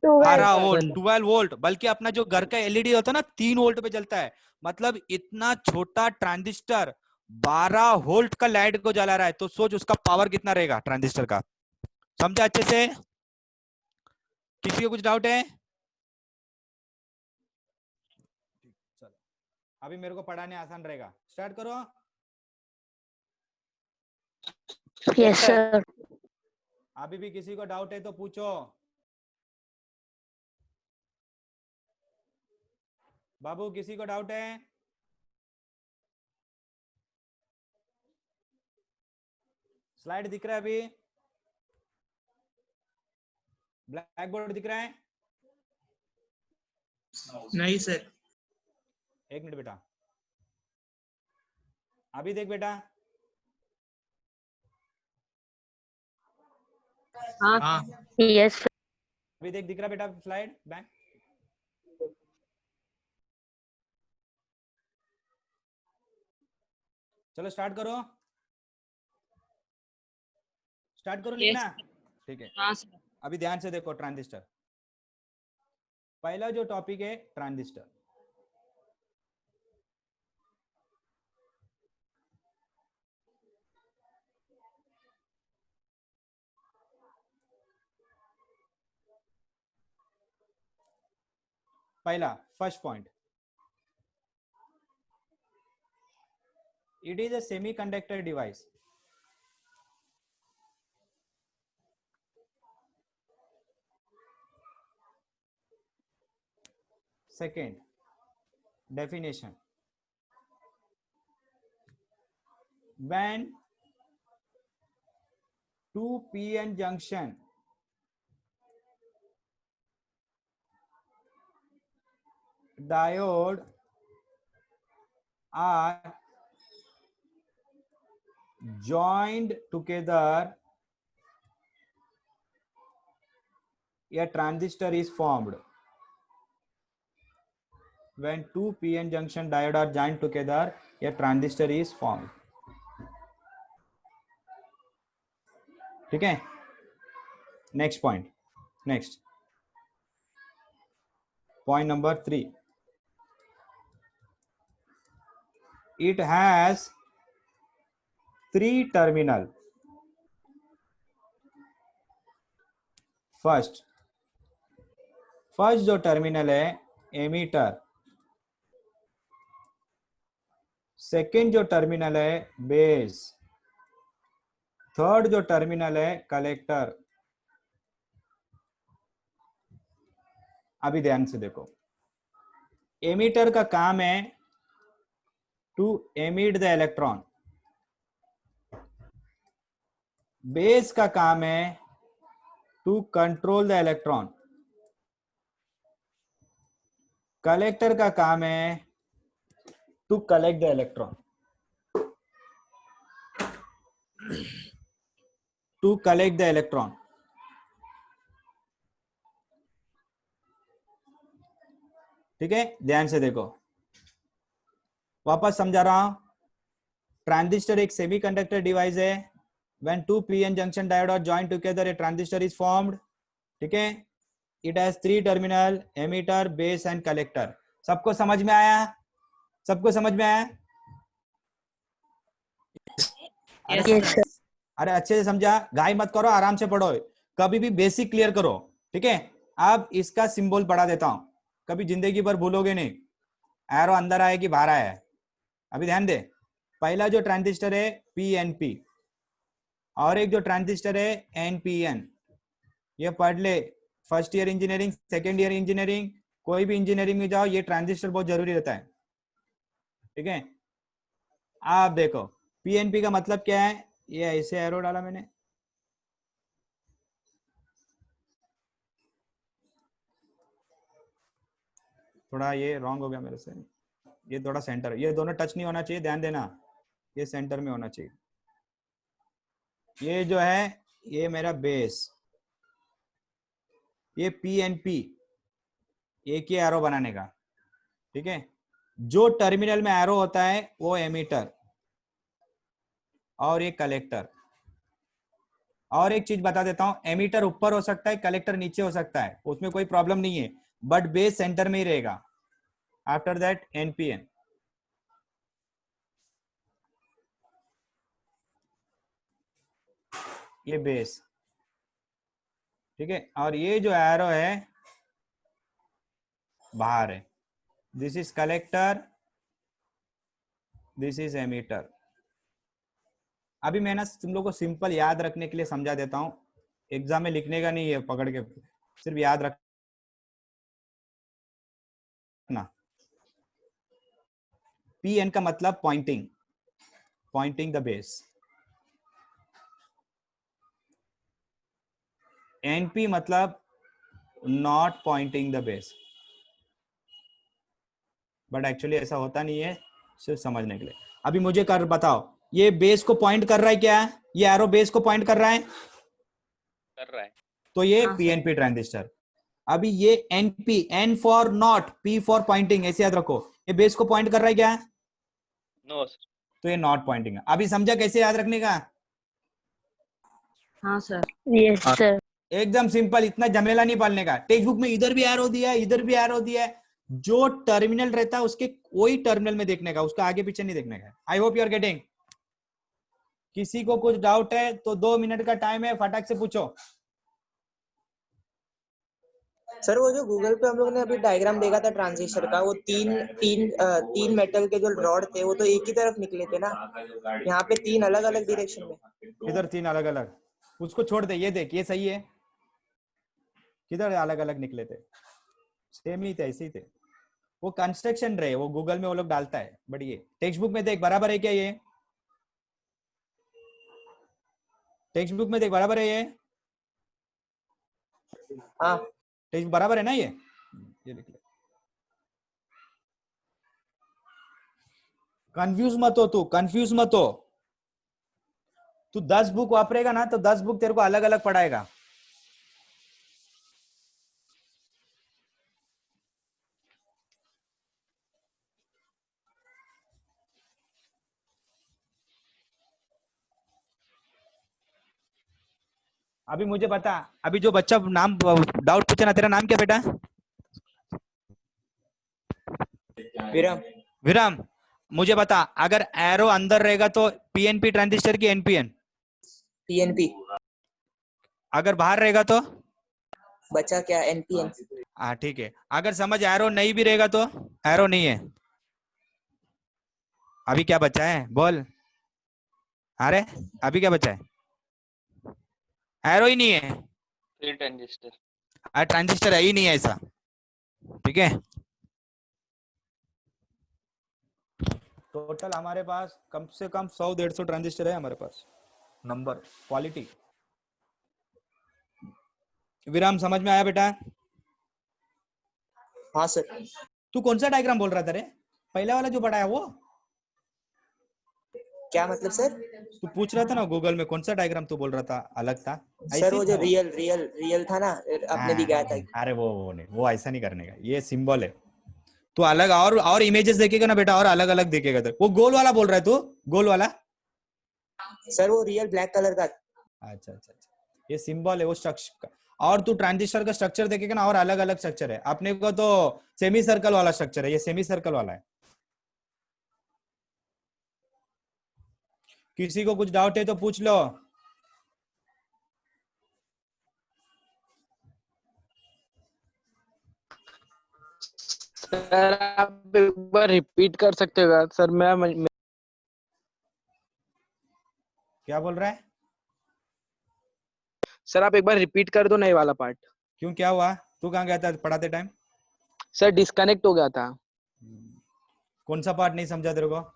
12 volt, 12 volt. बल्कि अपना जो घर का एलईडी होता है ना 3 वोल्ट पे जलता है। मतलब इतना छोटा ट्रांजिस्टर 12 वोल्ट का लाइट को जला रहा है, तो सोच उसका पावर कितना रहेगा ट्रांजिस्टर का। समझा अच्छे से? किसी को कुछ डाउट है? चलो अभी मेरे को पढ़ाने आसान रहेगा, स्टार्ट करो। Yes sir. अभी भी किसी को डाउट है तो पूछो। बाबू किसी को डाउट है? स्लाइड दिख रहा है अभी? ब्लैक बोर्ड दिख रहा है? नहीं सर। एक मिनट बेटा, अभी देख बेटा। हाँ यस अभी देख, दिख रहा बेटा स्लाइड बैक? चलो स्टार्ट करो, स्टार्ट करो लिखना। ठीक है, हाँ सर। अभी ध्यान से देखो ट्रांजिस्टर। पहला जो टॉपिक है ट्रांजिस्टर। पहला first point, it is a semiconductor device. Second definition, when two p-n junction diode are joined together, a transistor is formed. When two p-n junction diode are joined together, a transistor is formed. ठीक है, next point. Next point number 3. It has 3 terminal. First जो terminal है emitter, second जो terminal है base, third जो terminal है collector. अभी ध्यान से देखो, एमीटर का काम है to emit the electron, base का काम है to control the electron, collector का काम है to collect the electron. To collect the electron. ठीक है, ध्यान से देखो, वापस समझा रहा हूं. ट्रांजिस्टर एक सेमीकंडक्टर डिवाइस है. When two p-n junction diode are joined together, a transistor is formed. ठीक है, it has 3 terminal, emitter, base and collector. सबको समझ में आया? सबको समझ में आया? Yes, sir. अरे अच्छे से समझा, गाय मत करो, आराम से पढ़ो, कभी भी बेसिक क्लियर करो. ठीक है, अब इसका सिंबल पढ़ा देता हूं, कभी जिंदगी भर भूलोगे नहीं. एरो अंदर आए कि बाहर आया है. अभी ध्यान दे, पहला जो ट्रांजिस्टर है पीएनपी और एक जो ट्रांजिस्टर है एनपीएन. ये पढ़ ले, first year engineering, second year engineering, कोई भी इंजीनियरिंग में जाओ, ये ट्रांजिस्टर बहुत जरूरी रहता है. ठीक है, आप देखो पीएनपी का मतलब क्या है, ये ऐसे एरो डाला मैंने, थोड़ा ये रॉन्ग हो गया मेरे से, ये थोड़ा सेंटर, ये दोनों टच नहीं होना चाहिए, ध्यान देना, ये सेंटर में होना चाहिए. ये जो है ये मेरा बेस, ये पीएनपी, एक ही एरो बनाने का. ठीक है, जो टर्मिनल में एरो होता है वो एमीटर और ये कलेक्टर. और एक चीज बता देता हूं, एमीटर ऊपर हो सकता है, कलेक्टर नीचे हो सकता है, उसमें कोई प्रॉब्लम नहीं है, बट बेस सेंटर में ही रहेगा. After that NPN. ये बेस. ठीक है, और ये जो एरो है बाहर है, this is collector, this is emitter. अभी मैं ना तुम लोग को सिंपल याद रखने के लिए समझा देता हूं, एग्जाम में लिखने का नहीं है पकड़ के, सिर्फ याद रखना. पीएन का मतलब pointing, pointing the base. NP मतलब not pointing the base, but actually ऐसा होता नहीं है, सिर्फ समझने के लिए. अभी मुझे कर बताओ, ये बेस को पॉइंट कर रहा है क्या? ये एरो बेस को पॉइंट कर रहा है? कर रहा है. तो ये पीएनपी ट्रांजिस्टर. अभी ये NP, N for not, P for pointing, ऐसे याद रखो. ये बेस को पॉइंट कर रहा है क्या? No sir. तो ये नॉट पॉइंटिंग है. अभी समझा कैसे याद रखने का? हाँ सर. Yes, sir. एकदम सिंपल, इतना झमेला नहीं पालने का. टेक्स्ट बुक में इधर भी एरो दिया है, इधर भी एरो दिया है, जो टर्मिनल रहता है उसके वही टर्मिनल में देखने का, उसका आगे पीछे नहीं देखने का. I hope you are getting. किसी को कुछ डाउट है तो 2 मिनट का टाइम है, फटाक से पूछो. सर वो जो गूगल पे हम लोग ने अभी डायग्राम देखा था ट्रांजिस्टर का, वो तीन मेटल के जो रॉड थे वो तो एक ही तरफ निकले थे ना, यहाँ पे 3 अलग अलग डायरेक्शन में. किधर 3 अलग अलग? उसको छोड़ दे, ये देख, ये सही है. किधर अलग अलग निकले थे? सेम ही थे, ऐसे ही थे. वो कंस्ट्रक्शन रहे, वो गूगल में वो लोग डालता है, बट ये टेक्स्ट बुक में देख बराबर है क्या? ये टेक्स्ट बुक में देख बराबर है ये? हाँ टेक्स्ट बराबर है ना? ये देख ले. कंफ्यूज मत हो तू, कंफ्यूज मत हो। तू 10 बुक वापरेगा ना तो 10 बुक तेरे को अलग अलग पढ़ाएगा। अभी मुझे बता, अभी जो बच्चा नाम डाउट पूछे ना, तेरा नाम क्या बेटा? विराम। विराम, मुझे बता, अगर एरो अंदर रहेगा तो पीएनपी ट्रांजिस्टर की एनपीएन? पीएनपी। अगर बाहर रहेगा तो? बचा क्या? एनपीएन। हाँ ठीक है। अगर समझ एरो नहीं भी रहेगा तो? एरो नहीं है, अभी क्या बचा है बोल? अरे अभी क्या बचा है? एरो ही नहीं है, थ्री ट्रांजिस्टर। ट्रांजिस्टर है ही नहीं है ऐसा, ठीक है। टोटल हमारे पास कम से कम 100-150 ट्रांजिस्टर है हमारे पास, नंबर क्वालिटी। विराम समझ में आया बेटा? हाँ सर। तू कौन सा डायग्राम बोल रहा था रे? पहला वाला जो पढ़ाया वो? क्या मतलब सर? तू पूछ रहा था ना गूगल में, कौन सा डायग्राम तू बोल रहा था अलग था? सर वो जो था? रियल था ना, आपने दिखाया था। अरे वो नहीं, वो ऐसा नहीं करने का, ये सिंबल है। तू अलग और इमेजेस देखेगा ना बेटा, और अलग अलग देखेगा। तो वो गोल वाला बोल रहा है तू? गोल वाला? सर वो रियल ब्लैक कलर का। अच्छा अच्छा अच्छा, ये सिंबल है वो स्ट्रक्चर का। और तू ट्रांजिस्टर का स्ट्रक्चर देखेगा ना, और अलग अलग स्ट्रक्चर है। अपने को तो सेमी सर्कल वाला स्ट्रक्चर है, ये सेमी सर्कल वाला है। किसी को कुछ डाउट है तो पूछ लो। सर आप एक बार रिपीट कर सकते हो सर? मैं क्या बोल रहा है? सर आप एक बार रिपीट कर दो नए वाला पार्ट। क्यों, क्या हुआ? तू कहाँ गया था पढ़ाते टाइम? सर डिस्कनेक्ट हो गया था। कौन सा पार्ट नहीं समझा तेरे को?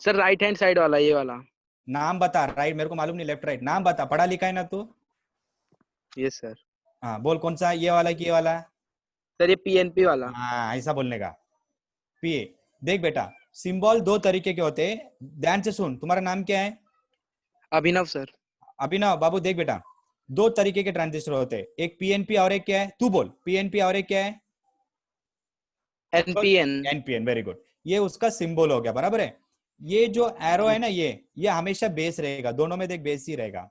सर राइट हैंड साइड वाला, ये वाला। नाम बता। राइट मेरे को मालूम नहीं, लेफ्ट राइट नाम बता। पढ़ा लिखा है ना तू? Yes sir. हाँ बोल, कौन सा? ये वाला कि ये वाला? सर ये पीएनपी वाला। हाँ ऐसा बोलने का। पीए। देख बेटा, सिंबल दो तरीके के होते हैं, ध्यान से सुन। तुम्हारा नाम क्या है? अभिनव सर। अभिनव बाबू, देख बेटा, दो तरीके के ट्रांजिस्टर होते हैं, एक पीएनपी और एक क्या है? तू बोल, पीएनपी और एक क्या है? एनपीएन। NPN, very good. ये उसका सिंबल हो गया, बराबर है। ये जो एरो है ना, ये हमेशा बेस रहेगा, दोनों में देख बेस ही रहेगा।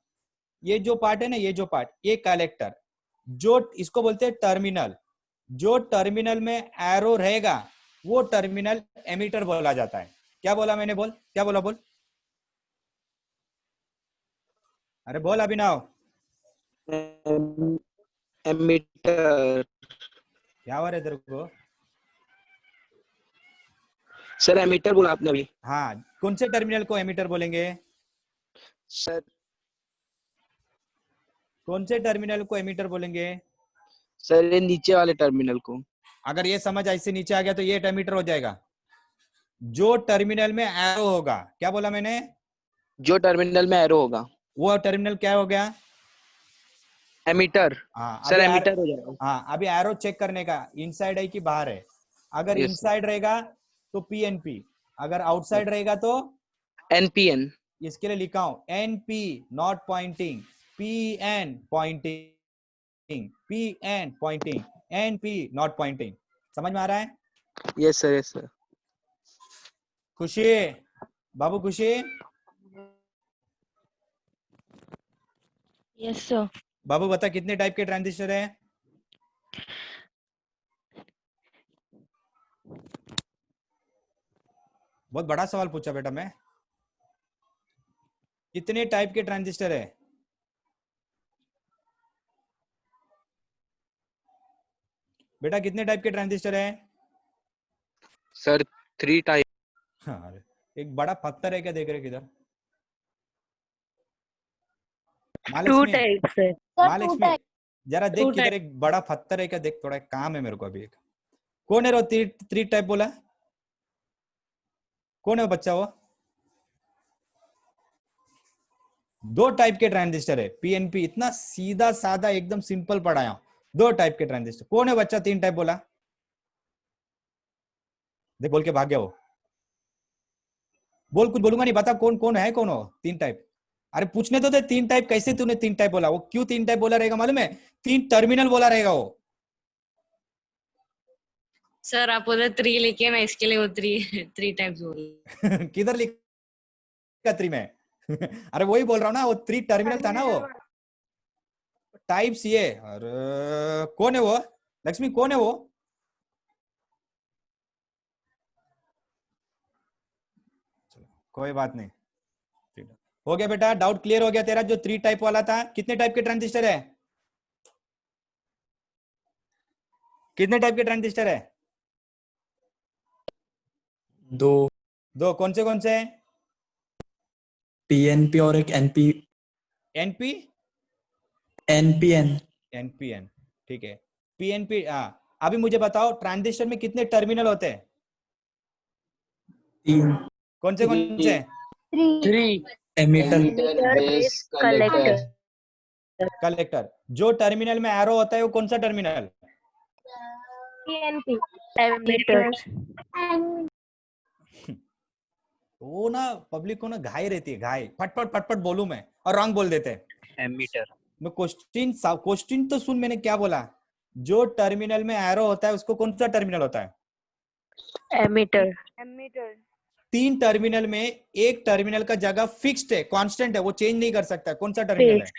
ये जो पार्ट है ना, ये जो पार्ट, ये कलेक्टर, जो इसको बोलते हैं टर्मिनल। जो टर्मिनल में एरो रहेगा वो टर्मिनल एमीटर बोला जाता है। क्या बोला मैंने? बोल, क्या बोला? बोल, अरे बोल अभिनव। एमीटर। क्या हो रहा है तेरे को? सर एमीटर बोला आपने अभी। हाँ, कौन से टर्मिनल को एमीटर बोलेंगे? सर कौन से टर्मिनल को एमीटर बोलेंगे? सर ये नीचे वाले टर्मिनल को। अगर ये समझ ऐसे नीचे आ गया तो ये एमीटर हो जाएगा। जो टर्मिनल में एरो होगा, क्या बोला मैंने? जो टर्मिनल में एरो होगा वो टर्मिनल क्या हो गया? एमीटर। हाँ सर एमीटर हो जाएगा। हाँ, अभी एरो चेक करने का, इनसाइड है कि बाहर है। अगर Yes, इनसाइड रहेगा तो पीएनपी, अगर आउटसाइड रहेगा तो एनपीएन। इसके लिए लिखा हूं NP not pointing, PN pointing, PN pointing, NP not pointing. समझ में आ रहा है? Yes sir, yes sir. खुशी बाबू, खुशी यस सर। बाबू बता, कितने टाइप के ट्रांजिस्टर है? बहुत बड़ा सवाल पूछा बेटा मैं। कितने टाइप के ट्रांजिस्टर है? बेटा कितने टाइप के ट्रांजिस्टर है? Sir 3 type. हाँ, एक बड़ा पत्थर है क्या? देख रहे किधर? 2 महालक्ष्मी, टाइप्स है। महालक्ष्मी जरा देख 2 किधर एक बड़ा पत्थर है क्या? देख, थोड़ा काम है मेरे को अभी। एक कौन है वो? 3 टाइप बोला, कौन है वो बच्चा? वो 2 टाइप के ट्रांजिस्टर है, पीएनपी। इतना सीधा साधा एकदम सिंपल पढ़ाया। 2 टाइप के ट्रांजिस्टर। कौन है बच्चा 3 टाइप बोला? देख बोल के भाग गया वो। बोल, कुछ बोलूंगा नहीं, बता कौन कौन है, कौन हो? 3 टाइप। अरे पूछने तो दे 3 टाइप, कैसे तूने 3 टाइप बोला? वो क्यों 3 टाइप बोला रहेगा मालूम है? 3 टर्मिनल बोला रहेगा वो। सर आप उधर 3 लिखे ना, इसके लिए वो 3 टाइप्स बोल। किधर लिखा 3 में? अरे वही बोल रहा हूँ ना, वो 3 टर्मिनल था ना वो। टाइप्स ये। अरे कौन है वो? लक्ष्मी कौन है वो? कोई बात नहीं, हो गया बेटा, डाउट क्लियर हो गया तेरा। जो 3 टाइप वाला था, कितने टाइप के ट्रांजिस्टर है? कितने टाइप के ट्रांजिस्टर है? 2 कौन से? पीएनपी और एक एनपी एनपी एनपीएन एनपीएन, ठीक है। पीएनपी। अभी मुझे बताओ, ट्रांजिस्टर में कितने टर्मिनल होते हैं? 3 कौन से? 3 एमिटर बेस कलेक्टर कलेक्टर। जो टर्मिनल में एरो होता है वो कौन सा टर्मिनल? PNP ammeter. वो ना पब्लिक को ना घाई रहती है, घाई, फटफट बोलूं मैं और रॉन्ग बोल देते हैं। एमीटर। मैं क्वेश्चन तो सुन, मैंने क्या बोला? जो टर्मिनल में एरो होता है उसको कौन सा टर्मिनल होता है? एमीटर। 3 टर्मिनल में एक टर्मिनल का जगह फिक्स्ड है, कांस्टेंट है, वो चेंज नहीं कर सकता। कौन सा टर्मिनल है?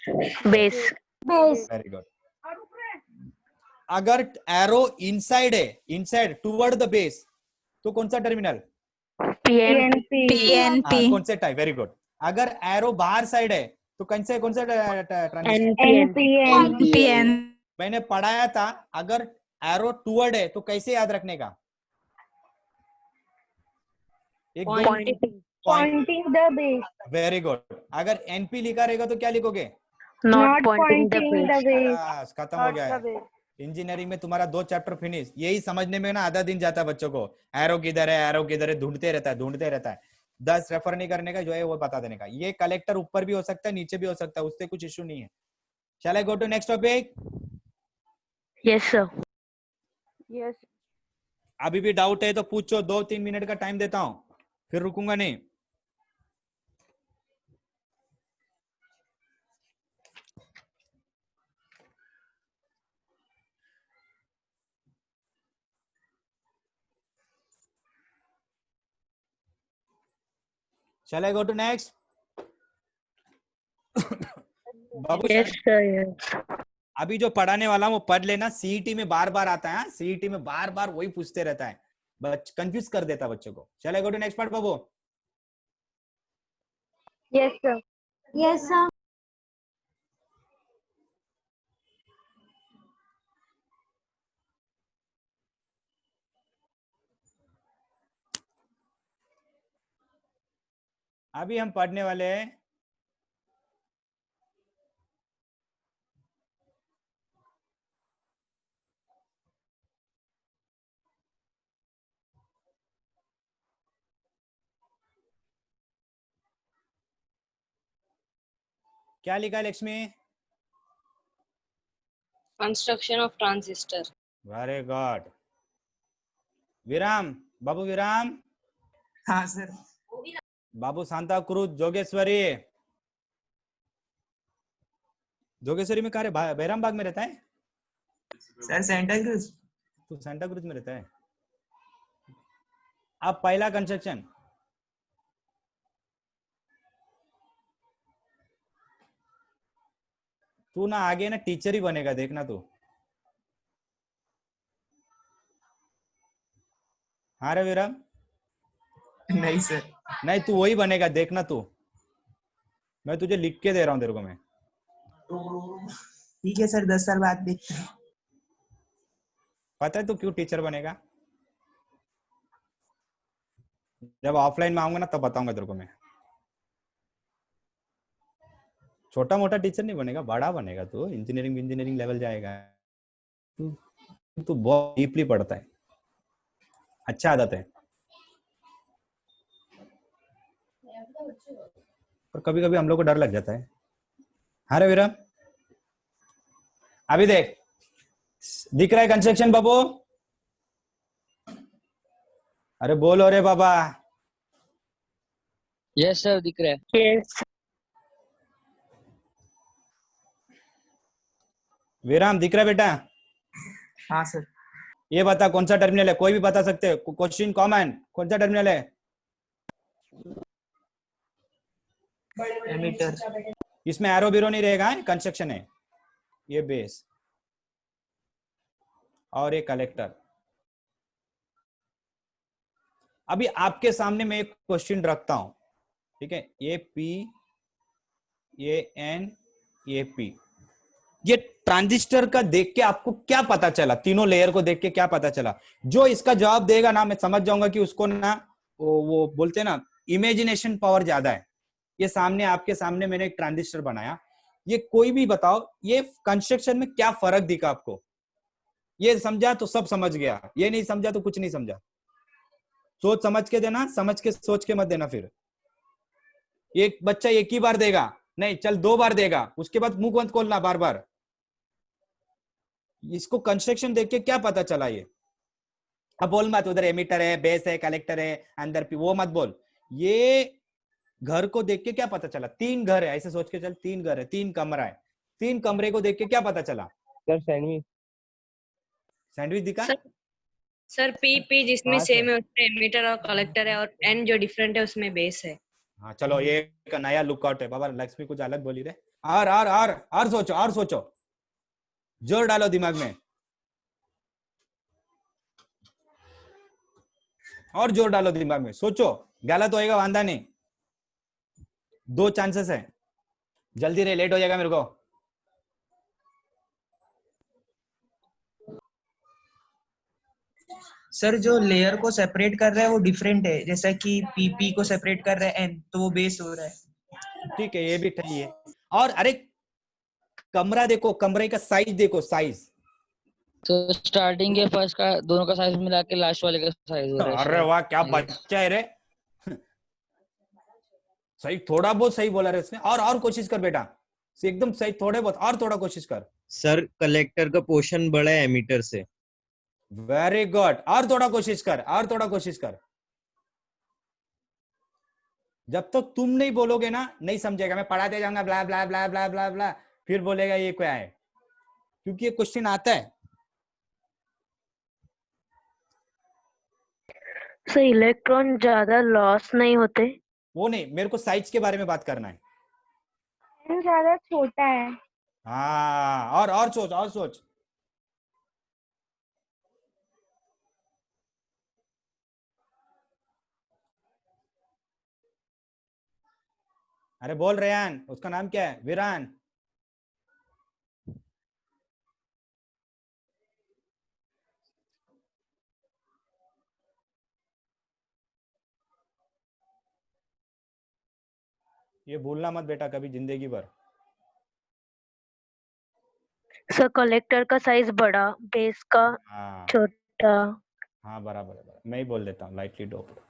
बेस। Very good. अगर एरो इनसाइड है, इनसाइड टुवर्ड द बेस, तो कौन सा टर्मिनल? पीएनपी। कौन से टाइप? Very good. अगर एरो बाहर साइड है तो कौन से ट्रांजिस्टर? एनपीएन। मैंने पढ़ाया था, अगर एरो टुवर्ड है तो कैसे याद रखने का? एक Poynting the base. Very good. अगर एनपी लिखा रहेगा तो क्या लिखोगे? Not pointing the base. बस खत्म हो गया है। इंजीनियरिंग में तुम्हारा 2 चैप्टर फिनिश। यही समझने में ना आधा दिन जाता है बच्चों को। एरो किधर है, ढूंढते रहता है। 10 रेफर नहीं करने का, जो है वो बता देने का। ये कलेक्टर ऊपर भी हो सकता है, नीचे भी हो सकता है, उससे कुछ इश्यू नहीं है। Shall I go to next topic? Yes sir. Yes. अभी भी डाउट है तो पूछो, 2-3 मिनट का टाइम देता हूं, फिर रुकूंगा नहीं। Shall I go to next? Babu yes sir. अभी जो पढ़ाने वाला वो पढ़ लेना। सीईटी में बार बार आता है, सीईटी में बार बार वही पूछते रहता है, कंफ्यूज कर देता बच्चों को। Shall I go to next part Babu? Yes sir. Yes sir. अभी हम पढ़ने वाले हैं क्या लिखा है Lakshmi? Construction of transistor. Very good. विराम, बाबू विराम। हाँ सर। बाबू सांता क्रूज जोगेश्वरी। जोगेश्वरी में कहा रे? बैराम बाग में रहता है सर सेंटा क्रूज। तू सांता क्रूज में रहता है। अब पहला कंस्ट्रक्शन। तू ना आगे ना टीचर ही बनेगा, देखना तू। हाँ रे विराम? नहीं सर। नहीं, तू वही बनेगा, देखना तू। मैं तुझे लिख के दे रहा हूँ तेरे को मैं। ठीक है सर, 10 साल बाद देखते हैं। पता है तू क्यों टीचर बनेगा? जब ऑफलाइन में आऊंगा ना तब बताऊंगा तेरे को मैं। छोटा मोटा टीचर नहीं बनेगा, बड़ा बनेगा तू। इंजीनियरिंग लेवल जाएगा तू बहुत डीपली पढ़ता है, अच्छा आदत है। पर कभी कभी हम लोग को डर लग जाता है। हाँ रे विरम? अभी देख, दिख रहा है कंस्ट्रक्शन बाबू? अरे बोलो रे बाबा। यस सर दिख रहा है। Yes. विराम दिख रहा है बेटा? हाँ सर। ये बता कौन सा टर्मिनल है, कोई भी बता सकते हैं, क्वेश्चन कॉमन, कौन सा टर्मिनल है? एमीटर। इसमें एरो बीरो नहीं रहेगा, कंस्ट्रक्शन है। ये बेस और ये कलेक्टर। अभी आपके सामने मैं एक क्वेश्चन रखता हूं, ठीक है? ये पी, ये एन, ये पी। ये ट्रांजिस्टर का देख के आपको क्या पता चला? तीनों लेयर को देख के क्या पता चला? जो इसका जवाब देगा ना, मैं समझ जाऊंगा कि उसको ना वो बोलते हैं ना, इमेजिनेशन पावर ज्यादा है। ये सामने आपके सामने मैंने एक ट्रांजिस्टर बनाया, ये कोई भी बताओ, ये कंस्ट्रक्शन में क्या फर्क दिखा आपको? ये समझा तो सब समझ गया, ये नहीं समझा तो कुछ नहीं समझा। सोच समझ के देना, समझ के सोच के मत देना। फिर एक बच्चा एक ही बार देगा, नहीं चल 2 बार देगा, उसके बाद मुंह मत खोलना बार बार। इसको कंस्ट्रक्शन देख के क्या पता चला? ये अब बोल मत उधर एमिटर है, बेस है, कलेक्टर है, अंदर वो मत बोल। ये घर को देख के क्या पता चला? 3 घर है, ऐसे सोच के चल, 3 घर है, 3 कमरा है, 3 कमरे को देख के क्या पता चला? Sir sandwich. सैंडविच दिखा? सर पी जिसमें हाँ सेम सर। है उसमें एमीटर और कलेक्टर है, और एन जो डिफरेंट है उसमें बेस है। हाँ चलो, ये एक नया लुकआउट है बाबा। लक्ष्मी कुछ अलग बोली रे। और सोचो, और सोचो, जोर डालो दिमाग में, और जोर डालो दिमाग में, सोचो। गलत होएगा वांदा नहीं, 2 चांसेस है। जल्दी रे, लेट हो जाएगा मेरे को। सर जो लेयर को सेपरेट कर रहा है वो डिफरेंट है, जैसा कि पीपी को सेपरेट कर रहा है एन, तो वो बेस हो रहा है। ठीक है, ये भी सही है। और अरे कमरा देखो, कमरे का साइज देखो, साइज। तो स्टार्टिंग के फर्स्ट का दोनों का साइज मिला के लास्ट वाले का साइज हो रहा है अरे शायद। वाह, क्या बच्चा है रे। सही, थोड़ा बहुत सही बोला रे इसने। और कोशिश कर बेटा, एकदम सही, थोड़े बहुत और थोड़ा कोशिश कर। सर कलेक्टर का पोर्शन बड़ा है एमीटर से। वेरी गुड, और थोड़ा कोशिश कर, और थोड़ा कोशिश कर। जब तक तुम नहीं बोलोगे ना, नहीं समझेगा। मैं पढ़ाते जाऊंगा ब्ला ब्ला ब्ला ब्ला ब्ला ब्ला, फिर बोलेगा ये क्या है, क्योंकि ये क्वेश्चन आता है। So इलेक्ट्रॉन ज्यादा लॉस नहीं होते? वो नहीं, मेरे को साइज के बारे में बात करना है। ज्यादा छोटा है। हाँ, और सोच, और सोच। अरे बोल रेयान, उसका नाम क्या है? विरान। ये भूलना मत बेटा कभी जिंदगी भर। सर कलेक्टर का साइज बड़ा, बेस का हाँ छोटा। हाँ, बराबर है, मैं ही बोल देता हूँ, lightly doped.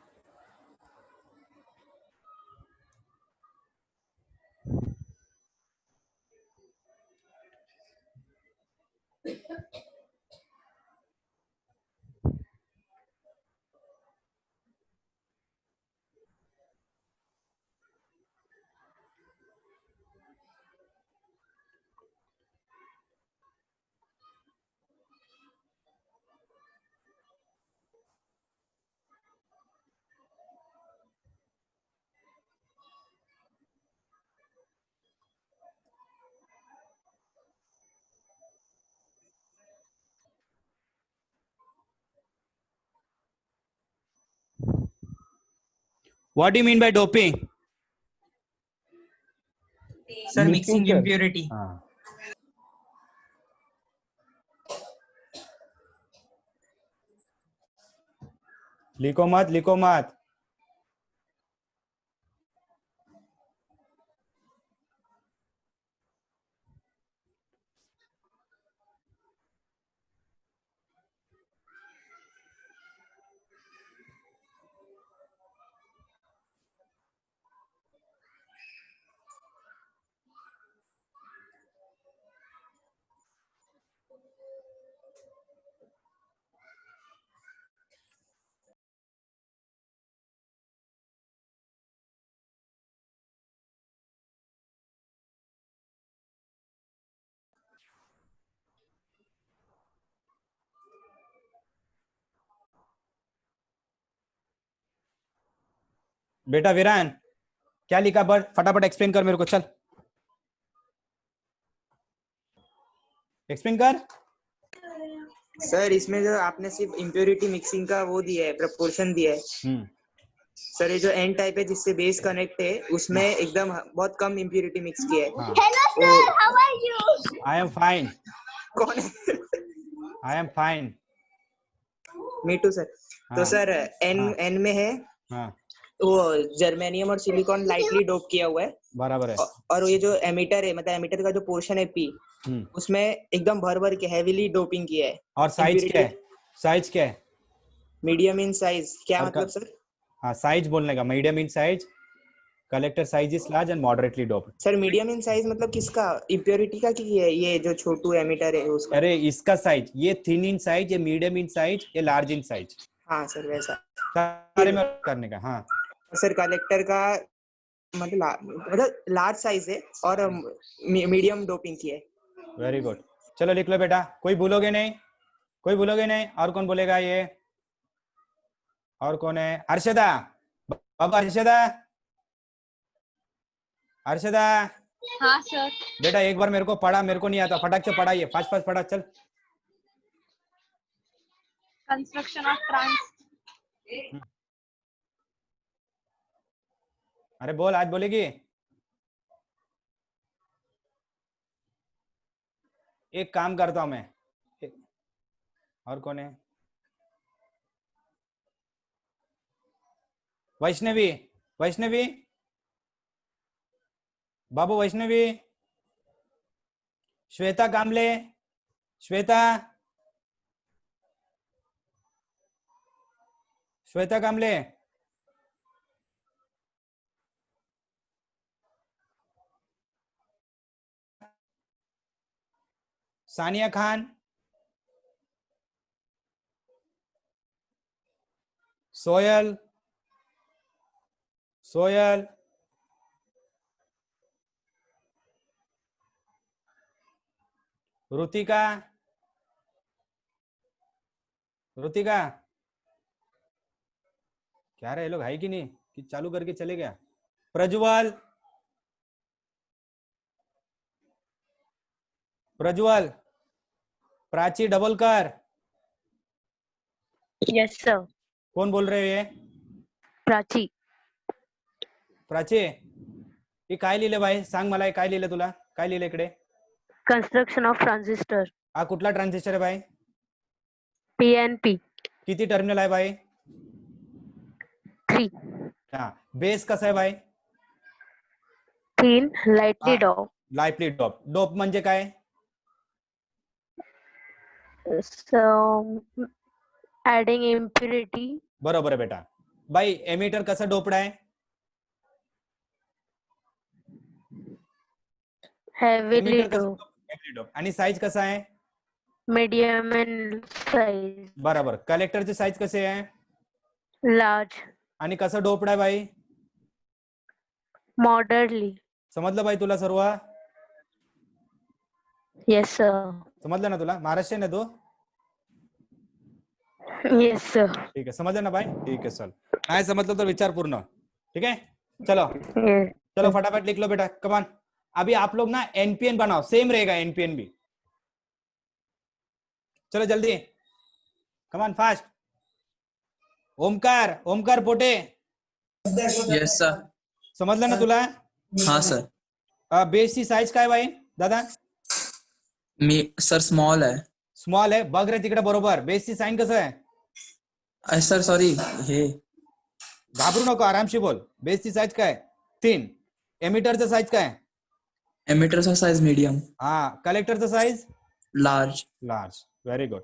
What do you mean by doping? Sir mixing impurity. हाँ, लिखो मत, लिखो मत। बेटा वीरान क्या लिखा, बड़ फटाफट एक्सप्लेन कर मेरे को, चल एक्सप्लेन कर। सर इसमें जो आपने सिर्फ इम्प्योरिटी मिक्सिंग का वो दिया है, प्रपोर्शन दिया है। सर ये जो एन टाइप है जिससे बेस कनेक्ट है उसमें एकदम बहुत कम इम्प्योरिटी मिक्स किया है। Hello sir, how are you? I am fine, कौन है? I am fine. Me too sir. तो सर एन में है वो जर्मेनियम और सिलिकॉन लाइटली डोप किया हुआ है, बराबर है। और ये जो एमिटर है, मतलब एमिटर का जो पोर्शन है पी, उसमें एकदम भर भर के हेवीली डोपिंग किया है। और साइज क्या है? साइज क्या है? Medium in size. क्या मतलब सर? हाँ साइज बोलने का, medium in size, collector size is large and moderately doped. Sir medium in size मतलब किसका, इम्प्योरिटी का की है? ये जो छोटू एमिटर है उसका? अरे इसका साइज, ये थिन इन साइज, ये मीडियम इन साइज, ये लार्ज इन साइज। हाँ सर वैसा सारे में करने का। हाँ सर कलेक्टर का मतलब लार्ज साइज है और मीडियम डोपिंग की है। वेरी गुड, चलो लिख लो बेटा, कोई भूलोगे नहीं, कोई भूलोगे नहीं। और कौन बोलेगा ये, और कौन है? हर्षदा, बाबा हर्षदा, हर्षदा। हाँ सर। बेटा एक बार मेरे को पढ़ा, मेरे को नहीं आता, फटाक से पढ़ाइए, फास्ट फास्ट पढ़ा, चल। Construction of trans. अरे बोल, आज बोलेगी। एक काम करता हूं मैं, और कौन है? वैष्णवी, वैष्णवी, बाबू वैष्णवी, श्वेता कामले, श्वेता, श्वेता कामले, सानिया खान, सोयल, सोयल, रुतिका, रुतिका, क्या रहे लोग, है कि नहीं कि चालू करके चले गया? प्रज्वल, प्रज्वल, प्राची डबलकर। Yes sir. कौन बोल रहे हो ये? प्राची. प्राची, हे काय लिहिले बाई, सांग मला, हे काय लिहिले तुला, काय लिहिले इकडे? Construction of transistor. हा कुठला ट्रान्झिस्टर आहे बाई? पीएनपी. किती टर्मिनल आहे बाई? 3. हा, बेस कसा आहे बाई? 3. Lightly dope. Lightly dope. Dope म्हणजे काय? So adding impurity. बरोबर आहे बेटा. बाई एमिटर कसं डोप्ड आहे? Heavily dope. आणि साइज कसा आहे? Medium in size. बरोबर. कलेक्टरचे साइज कसे आहे? लार्ज. आणि कसं डोप्ड आहे बाई? मॉडरेटली. समजलं बाई तुला सर्व? Yes sir. समजलं ना तुला? महाराष्ट्रीयन आहे तू? Yes sir. ठीक है, समझ ना भाई? ठीक है, चल। नहीं समझ तो विचार पूर्ण। ठीक है, चलो चलो फटाफट लिख लो बेटा, कमान। अभी आप लोग ना एनपीएन बनाओ, सेम रहेगा एनपीएन भी। चलो जल्दी, come on fast. Omkar, Omkar Pote. Yes sir. समजलं ना तुला? हाँ सर. बेसची साइज काय भाई दादा? मी सर स्मॉल है. स्मॉल है, बघ रे तिकडे बरोबर। बेसची साइन कसं आहे? सर सॉरी, हे घाबरू नको, आरामशी बोल। बेसची साइज काय? 3. एमिटरचा साइज काय? एमिटरचा साइज मीडियम. हाँ, कलेक्टरचा size? Large. Large, very good.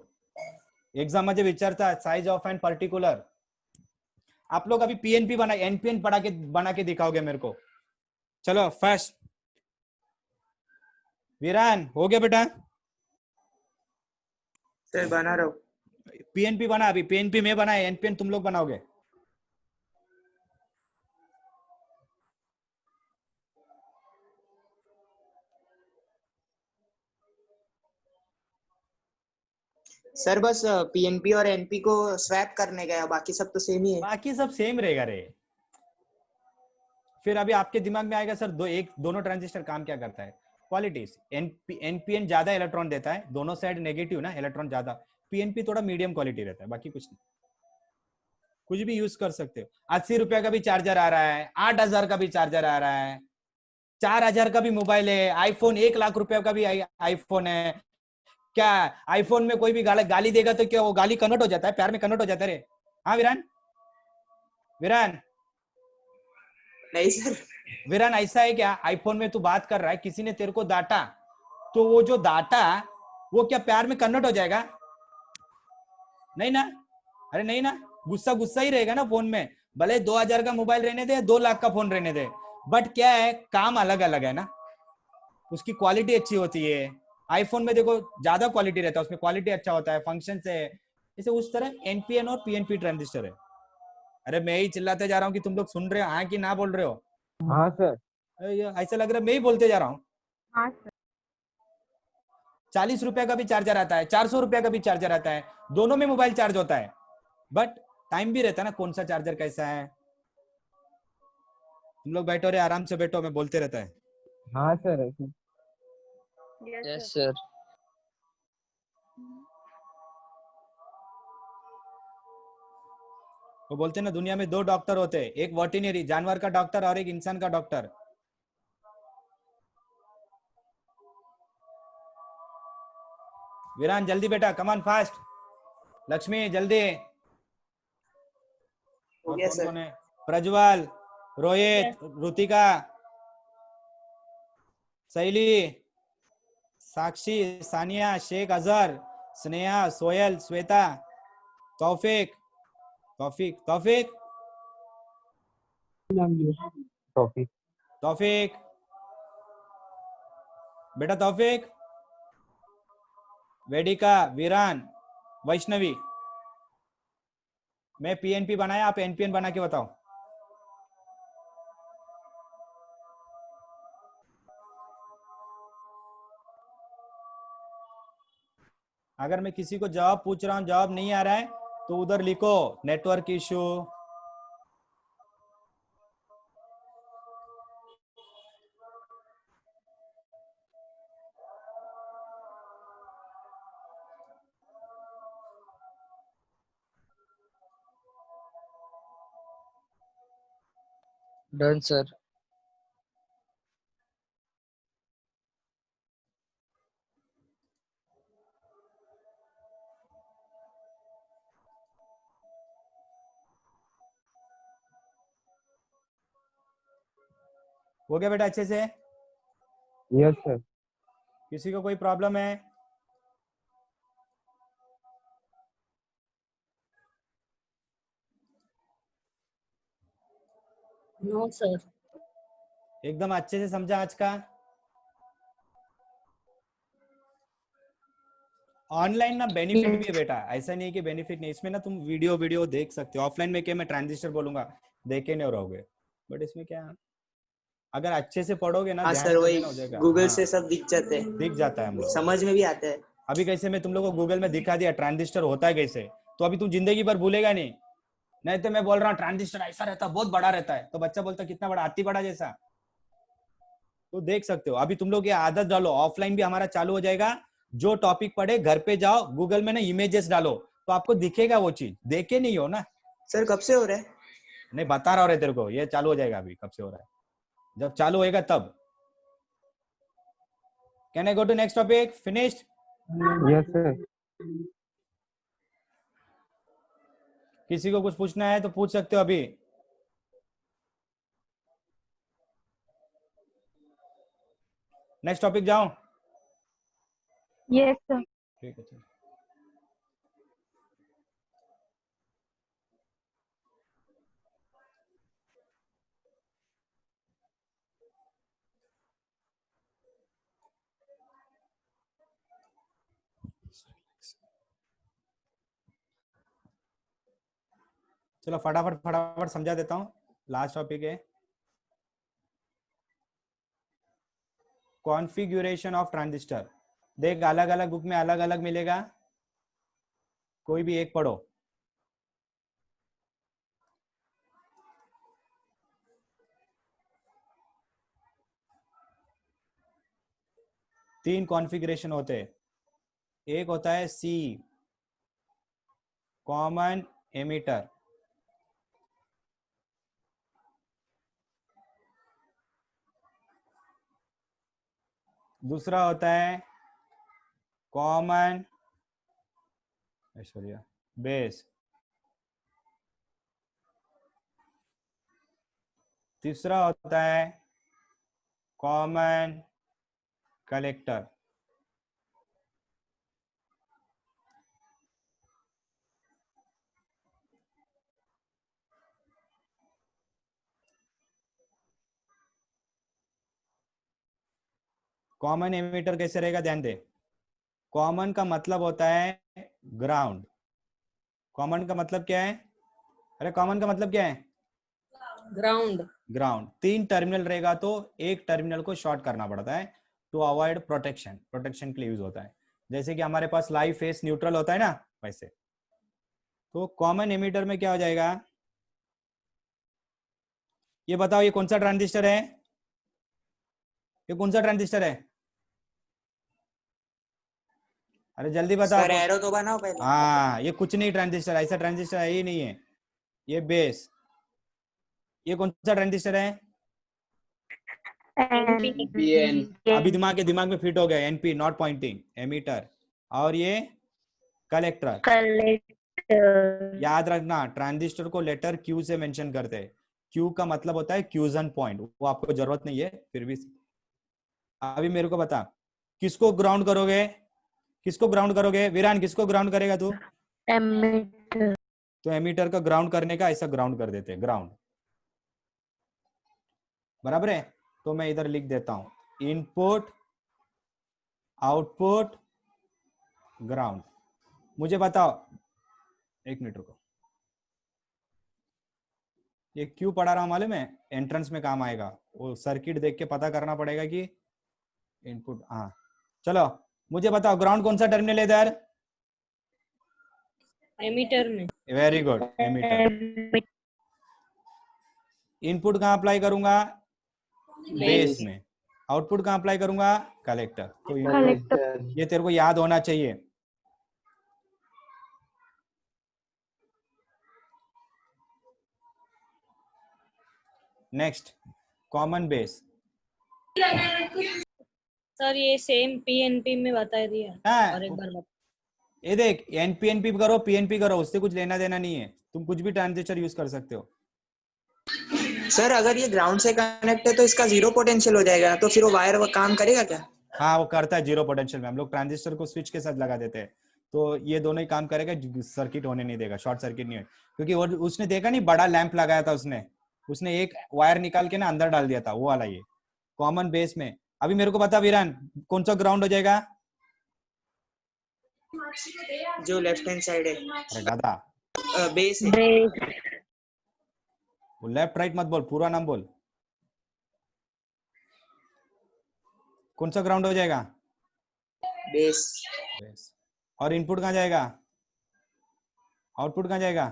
Exam मध्ये विचारता साइज ऑफ एंड पर्टिकुलर। आप लोग अभी पीएनपी बना, एनपीएन बना के दिखाओगे मेरे को। चलो फर्स्ट, वीरान हो गया बेटा? सर बना रहा हूँ। पीएनपी बना, अभी पीएनपी में बना है, एनपीएन तुम लोग बनाओगे। सर बस पीएनपी और एनपी को स्वैप करने गया, बाकी सब तो सेम ही है। बाकी सब सेम रहेगा रे। फिर अभी आपके दिमाग में आएगा सर दोनों ट्रांजिस्टर काम क्या करता है। क्वालिटीज, एनपीएन ज्यादा इलेक्ट्रॉन देता है, दोनों साइड नेगेटिव ना, इलेक्ट्रॉन ज्यादा, पीएनपी थोड़ा मीडियम क्वालिटी रहता है, बाकी कुछ नहीं। कुछ भी यूज कर सकते हो। 80 रुपए का भी चार्जर आ रहा है, 8000 का भी चार्जर आ रहा है, 4000 का भी मोबाइल है, आईफोन 1 लाख रुपए का भी आईफोन है। क्या आईफोन में कोई भी गाली देगा तो क्या वो गाली कन्वर्ट हो जाता है, प्यार में कन्वर्ट हो जाता है रे? हाँ विरान, विरान नहीं सर। विरान ऐसा है क्या, आईफोन में तू बात कर रहा है, किसी ने तेरे को डांटा, तो वो जो डांटा वो क्या प्यार में कन्वर्ट हो जाएगा? नहीं ना, अरे नहीं ना, गुस्सा गुस्सा ही रहेगा ना फोन में, भले 2000 का मोबाइल रहने दे, 2 लाख का फोन रहने दे, बट क्या है, काम अलग अलग है ना, उसकी क्वालिटी अच्छी होती है। आईफोन में देखो ज्यादा क्वालिटी रहता है, उसमें क्वालिटी अच्छा होता है, फंक्शन से, इसे उस तरह एनपीएन और पीएनपी ट्रांजिस्टर है। अरे मैं ही चिल्लाते जा रहा हूँ कि तुम लोग सुन रहे हो, हाँ कि ना बोल रहे हो? हाँ सर। ऐसा लग रहा है मैं ही बोलते जा रहा हूँ। हाँ सर। 40 रुपए का भी चार्जर आता है, 400 रुपए का भी चार्जर आता है, दोनों में मोबाइल चार्ज होता है, बट टाइम भी रहता है ना, कौन सा चार्जर कैसा है। तुम लोग बैठो रे, आराम से बैठो, मैं बोलते रहता है। हाँ सर। Yes sir. वो बोलते हैं ना, दुनिया में 2 डॉक्टर होते हैं, एक वेटरनरी जानवर का डॉक्टर और एक इंसान का डॉक्टर। वीरान जल्दी बेटा, कमान फास्ट। लक्ष्मी जल्दी। हो गया कौन सर। कौन है? प्रज्वल, रोहित, रुतिका, शैली, साक्षी, सानिया, शेख अजहर, स्नेहा, सोयल, श्वेता, तौफिक, तौफिक तौफिक टॉपिक। तौफिक बेटा, तौफिक, वेदिका, वीरान, वैष्णवी। मैं पीएनपी बनाया, आप एनपीएन बना के बताओ। अगर मैं किसी को जवाब पूछ रहा हूं, जवाब नहीं आ रहा है, तो उधर लिखो नेटवर्क इशू। Done sir. हो गया बेटा अच्छे से? Yes sir. किसी को कोई प्रॉब्लम है? No sir. एकदम अच्छे से समझा आज का? ऑनलाइन ना बेनिफिट भी है बेटा, ऐसा नहीं है कि बेनिफिट नहीं, इसमें ना तुम वीडियो देख सकते हो। ऑफलाइन में क्या, मैं ट्रांजिस्टर बोलूंगा, देखे नहीं रहोगे, बट इसमें क्या, अगर अच्छे से पढ़ोगे ना, हाँ ध्यान सर, से वही देना, हो जाएगा। गूगल हाँ, से सब दिख जाते हैं, दिख जाता है हम लोग, समझ में भी आता है। अभी कैसे मैं तुम लोग को गूगल में दिखा दिया ट्रांजिस्टर होता है कैसे, तो अभी तुम जिंदगी भर भूलेगा नहीं। नहीं तो मैं बोल रहा हूँ ट्रांजिस्टर ऐसा रहता है, बहुत बड़ा रहता है, तो बच्चा बोलता कितना बड़ा, हाथी बड़ा जैसा। तो देख सकते हो, अभी तुम लोग ये आदत डालो, ऑफलाइन भी हमारा चालू हो जाएगा। जो टॉपिक पढ़े घर पे जाओ, गूगल में ना इमेजेस डालो, तो आपको दिखेगा वो चीज, देखे नहीं हो ना। सर कब से हो रहा है? नहीं बता रहा हूँ तेरे को, ये चालू हो जाएगा, अभी कब से हो रहा है, जब चालू होएगा तब। Can I go to next topic? Finished? Yes sir. किसी को कुछ पूछना है तो पूछ सकते हो अभी। नेक्स्ट टॉपिक जाऊं? Yes sir. ठीक है, चलो। चलो फटाफट फटाफट समझा देता हूँ। लास्ट टॉपिक है कॉन्फ़िगरेशन ऑफ ट्रांजिस्टर। देख, अलग अलग बुक में अलग अलग मिलेगा, कोई भी एक पढ़ो। तीन कॉन्फ़िगरेशन होते हैं। एक होता है सी, कॉमन एमिटर। दूसरा होता है कॉमन बेस। तीसरा होता है कॉमन कलेक्टर। कॉमन एमिटर कैसे रहेगा, ध्यान दे। कॉमन का मतलब होता है ग्राउंड। कॉमन का मतलब क्या है? अरे कॉमन का मतलब क्या है? ग्राउंड। ग्राउंड। तीन टर्मिनल रहेगा तो एक टर्मिनल को शॉर्ट करना पड़ता है टू अवॉइड प्रोटेक्शन। प्रोटेक्शन के लिए यूज होता है। जैसे कि हमारे पास लाइव फेस न्यूट्रल होता है ना, वैसे। तो कॉमन एमिटर में क्या हो जाएगा, ये बताओ, ये कौन सा ट्रांजिस्टर है? ये कौन सा ट्रांजिस्टर है? अरे जल्दी बताओ। सर एरो तो बनाओ पहले। हाँ, ये कुछ नहीं ट्रांजिस्टर, ऐसा ट्रांजिस्टर है ही नहीं है। ये बेस। ये कौन सा ट्रांजिस्टर है? अभी दिमाग में फिट हो गया। NP, not pointing, emitter. और ये कलेक्टर। याद रखना, ट्रांजिस्टर को लेटर क्यू से मेंशन करते हैं। क्यू का मतलब होता है क्यूजन पॉइंट। वो आपको जरूरत नहीं है, फिर भी। अभी मेरे को बता, किसको ग्राउंड करोगे? किसको ग्राउंड करोगे वीरान? किसको ग्राउंड करेगा तू? एमीटर। तो एमीटर का ग्राउंड करने का ऐसा ग्राउंड कर देते हैं, ग्राउंड। बराबर है? तो मैं इधर लिख देता हूं, इनपुट आउटपुट ग्राउंड। मुझे बताओ, एक मिनट रुको, ये क्यों पढ़ा रहा हूं मालूम है? एंट्रेंस में काम आएगा। वो सर्किट देख के पता करना पड़ेगा कि इनपुट। हाँ चलो, मुझे बताओ ग्राउंड कौन सा टर्मिनल है इधर? एमीटर में। Very good, emitter. इनपुट कहाँ अप्लाई करूंगा? बेस में। आउटपुट कहाँ अप्लाई करूंगा? कलेक्टर। तो ये तेरे को याद होना चाहिए। Next, common base. सर ये सेम पीएनपी में बता दिया और एक बार बता। ये देख, एनपीएनपी करो, पीएनपी करो, उससे कुछ लेना देना नहीं है। तुम कुछ भी ट्रांजिस्टर यूज कर सकते हो। सर अगर ये ग्राउंड से कनेक्ट है तो इसका जीरो पोटेंशियल हो जाएगा, तो फिर वो वायर वो काम करेगा क्या? हाँ, वो करता है जीरो पोटेंशियल में। हम लोग ट्रांजिस्टर को स्विच के साथ लगा देते हैं, तो ये दोनों ही काम करेगा, सर्किट होने नहीं देगा, शॉर्ट सर्किट नहीं हो। क्योंकि वो उसने देखा नहीं, बड़ा लैंप लगाया था उसने एक वायर निकाल के ना अंदर डाल दिया था, वो वाला। ये कॉमन बेस में। अभी मेरे को बता वीरान, कौन सा ग्राउंड हो जाएगा? जो लेफ्ट हैंड साइड है। अरे दादा, बेस है। लेफ्ट राइट मत बोल, पूरा नाम बोल। कौन सा ग्राउंड हो जाएगा? बेस। और इनपुट कहाँ जाएगा? आउटपुट कहाँ जाएगा?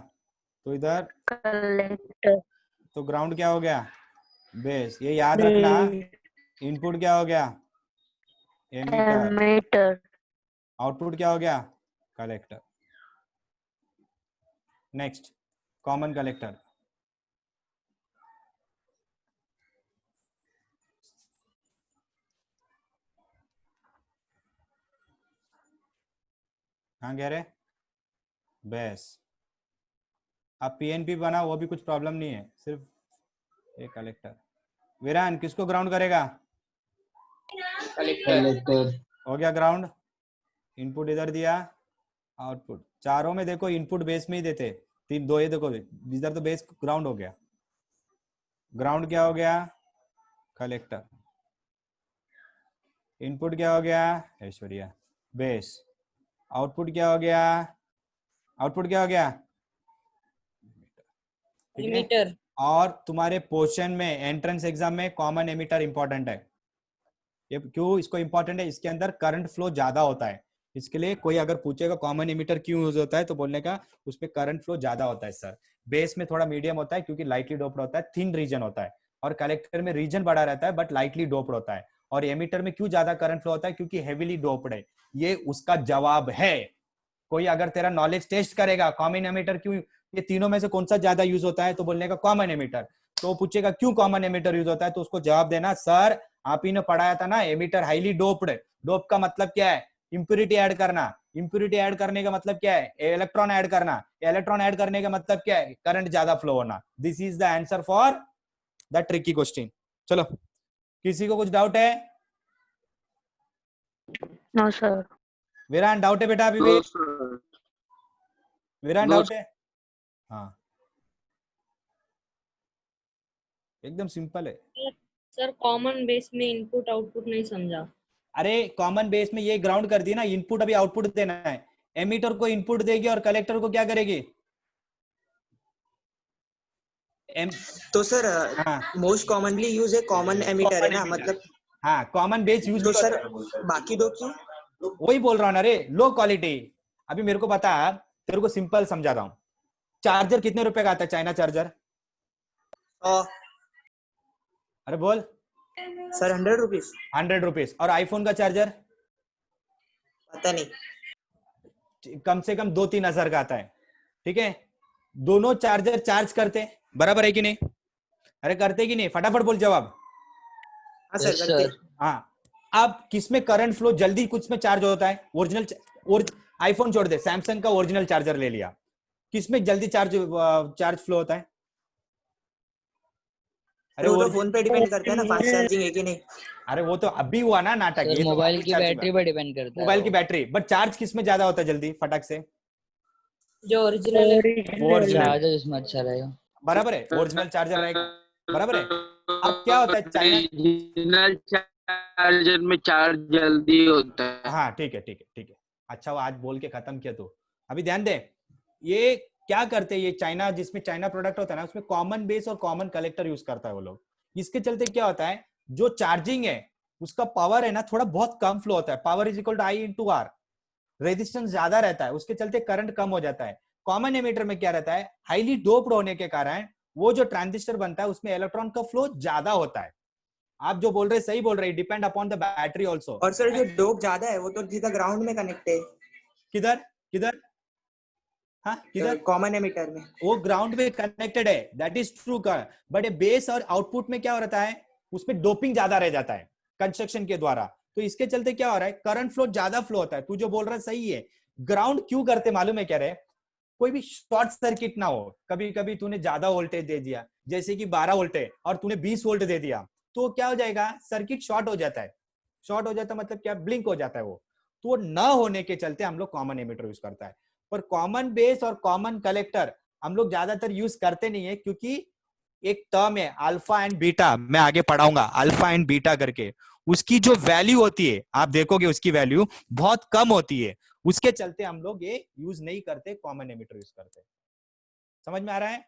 तो इधर कलेक्टर। तो ग्राउंड क्या हो गया? बेस। ये याद रखना। इनपुट क्या हो गया? एमीटर। आउटपुट क्या हो गया? कलेक्टर। Next, common collector. हाँ कह रहे बेस। अब पीएनपी बना, वो भी कुछ प्रॉब्लम नहीं है, सिर्फ एक कलेक्टर। वीरान किसको ग्राउंड करेगा? कलेक्टर। हो गया ग्राउंड। इनपुट इधर दिया, आउटपुट। चारों में देखो इनपुट बेस में ही देते, तीन दो, ये देखो इधर तो बेस ग्राउंड हो गया। ग्राउंड क्या हो गया? कलेक्टर। इनपुट क्या हो गया? ऐश्वर्या, बेस। आउटपुट क्या हो गया? आउटपुट क्या हो गया? एमीटर। और तुम्हारे पोर्शन में, एंट्रेंस एग्जाम में कॉमन एमीटर इंपॉर्टेंट है। ये क्यों इसको इंपॉर्टेंट है? इसके अंदर करंट फ्लो ज्यादा होता है। इसके लिए कोई अगर पूछेगा कॉमन एमीटर क्यों यूज होता है, तो बोलने का उसमें करंट फ्लो ज्यादा होता है सर। बेस में थोड़ा मीडियम होता है क्योंकि लाइटली डोप्ड होता है, थिन रीजन होता है। और कलेक्टर में रीजन बड़ा रहता है बट लाइटली डोप्ड होता है। और एमिटर में क्यों ज्यादा करंट फ्लो होता है? क्योंकि हेवीली डोप्ड है। ये उसका जवाब है। कोई अगर तेरा नॉलेज टेस्ट करेगा कॉमन एमिटर क्यों, ये तीनों में से कौन सा ज्यादा यूज होता है, तो बोलने का कॉमन एमिटर। तो पूछेगा क्यों कॉमन एमिटर यूज होता है, तो उसको जवाब देना सर आप ही ने पढ़ाया था ना, एमिटर हाईली डोप्ड। डोप का मतलब क्या है? इंप्यूरिटी ऐड करना। इंप्यूरिटी ऐड करने का मतलब क्या है? इलेक्ट्रॉन ऐड करना। इलेक्ट्रॉन ऐड करने का मतलब क्या है? करंट ज्यादा फ्लो होना। This is the answer for the tricky question. चलो, किसी को कुछ डाउट है? No sir. वीरान डाउट है बेटा? अभी भी वीरान डाउट है? हाँ, एकदम सिंपल है। सर कॉमन बेस में इनपुट आउटपुट नहीं समझा। अरे कॉमन बेस में ये ग्राउंड कर दी ना, इनपुट अभी आउटपुट देना है। एमीटर को इनपुट देगी और कलेक्टर को क्या करेगी? तो सर मोस्ट कॉमनली यूज है कॉमन एमिटर है ना, मतलब हाँ कॉमन बेस यूज। तो सर बाकी दो क्यों? वही बोल रहा हूँ ना रे, लो क्वालिटी। अभी मेरे को बता, तेरे को सिंपल समझा रहा हूँ। चार्जर कितने रुपए का आता है चाइना चार्जर? अरे बोल सर 100 रुपीज। 100 रुपीज। और आईफोन का चार्जर? पता नहीं, कम से कम 2-3 हजार का आता है। ठीक है, दोनों चार्जर चार्ज करते बराबर है कि नहीं? अरे करते कि नहीं? फटाफट बोल जवाब। हाँ सर करते। हाँ, अब किसमें करंट फ्लो जल्दी कुछ में चार्ज होता है? ओरिजिनल आईफोन छोड़ दे, सैमसंग का ओरिजिनल चार्जर ले लिया, किसमें जल्दी चार्ज फ्लो होता है? अरे वो तो फोन पे डिपेंड करता है ना, फास्ट चार्जिंग है कि नहीं। अरे वो तो अभी हुआ ना नाटक, ये तो मोबाइल की बैटरी पर डिपेंड करता है। मोबाइल की बैटरी, बट चार्ज किसमें ज्यादा होता है जल्दी फटाक से? जो ओरिजिनल चार्जर जिसमें अच्छा रहेगा। बराबर है, ओरिजिनल चार्जर रहेगा। बराबर है। अब क्या होता है चाइना ओरिजिनल चार्जर में चार्ज जल्दी होता है। हाँ ठीक है ठीक है ठीक है। अच्छा वो आज बोल के खत्म किया तो अभी ध्यान दे। ये क्या करते हैं, ये चाइना जिसमें चाइना प्रोडक्ट होता है ना, उसमें कॉमन बेस और कॉमन कलेक्टर यूज करता है वो लोग। इसके चलते क्या होता है, जो चार्जिंग है उसका पावर है ना थोड़ा बहुत कम फ्लो होता है। Power is equal to I into R. Resistance ज्यादा रहता है, उसके चलते करंट कम हो जाता है। कॉमन एमिटर में क्या रहता है, हाईली डोप्ड होने के कारण वो जो ट्रांजिस्टर बनता है उसमें इलेक्ट्रॉन का फ्लो ज्यादा होता है। आप जो बोल रहे सही बोल रहे, depend upon the battery also. और सर जो डोप ज्यादा है वो तो सीधा ग्राउंड में कनेक्ट है। किधर किधर? हाँ किधर? कॉमन एमिटर में। वो ग्राउंड में कनेक्टेड है, दैट इज ट्रू का। बट बेस और आउटपुट में क्या हो रहता है, उसमें डोपिंग ज्यादा रह जाता है कंस्ट्रक्शन के द्वारा। तो इसके चलते क्या हो रहा है, करंट फ्लो ज्यादा फ्लो होता है। तू जो बोल रहा है सही है। ग्राउंड क्यों करते मालूम है क्या रहे? कोई भी शॉर्ट सर्किट ना हो। कभी कभी तूने ज्यादा वोल्टेज दे दिया, जैसे कि 12 वोल्ट है और तूने 20 वोल्ट दे दिया, तो क्या हो जाएगा, सर्किट शॉर्ट हो जाता है। शॉर्ट हो जाता है मतलब क्या, ब्लिंक हो जाता है वो। तो न होने के चलते हम लोग कॉमन एमिटर यूज करता है। पर कॉमन बेस और कॉमन कलेक्टर हम लोग ज्यादातर यूज करते नहीं है, क्योंकि एक टर्म है अल्फा एंड बीटा, मैं आगे पढ़ाऊंगा अल्फा एंड बीटा करके। उसकी जो वैल्यू होती है आप देखोगे, उसकी वैल्यू बहुत कम होती है। उसके चलते हम लोग ये यूज नहीं करते, कॉमन एमिटर यूज करते। समझ में आ रहा है?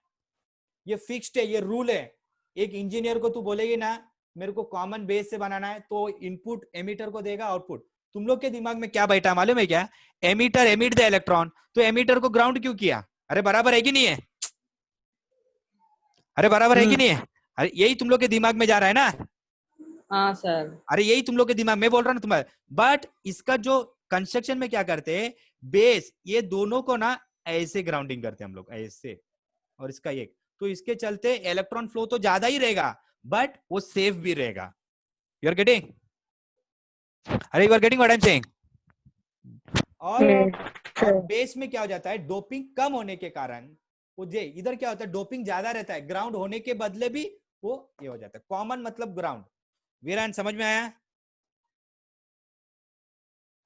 ये फिक्स्ड है, ये रूल है। एक इंजीनियर को तू बोलेगी ना मेरे को कॉमन बेस से बनाना है, तो इनपुट एमिटर को देगा, आउटपुट। तुम लोग के दिमाग में क्या बैठा मालूम है क्या, एमिटर एमिट द इलेक्ट्रॉन, तो एमिटर को ग्राउंड क्यों किया? अरे बराबर है कि नहीं है? अरे बराबर है कि नहीं है? अरे यही तुम लोग के दिमाग में जा रहा है ना? हाँ सर। अरे यही तुम लोग के दिमाग में बोल रहा हूं ना तुम्हारे। बट इसका जो कंस्ट्रक्शन में क्या करते हैं, बेस ये दोनों को ना ऐसे ग्राउंडिंग करते हैं हम लोग, ऐसे, और इसका एक। तो इसके चलते इलेक्ट्रॉन फ्लो तो ज्यादा ही रहेगा, बट वो सेफ भी रहेगा। You are getting? अरे you are getting what I am saying? और बेस में क्या हो जाता है, डोपिंग कम होने के कारण वो जे इधर क्या होता है, डोपिंग ज्यादा रहता है, ग्राउंड होने के बदले भी वो ये हो जाता है। कॉमन मतलब ग्राउंड। वीरान समझ में आया?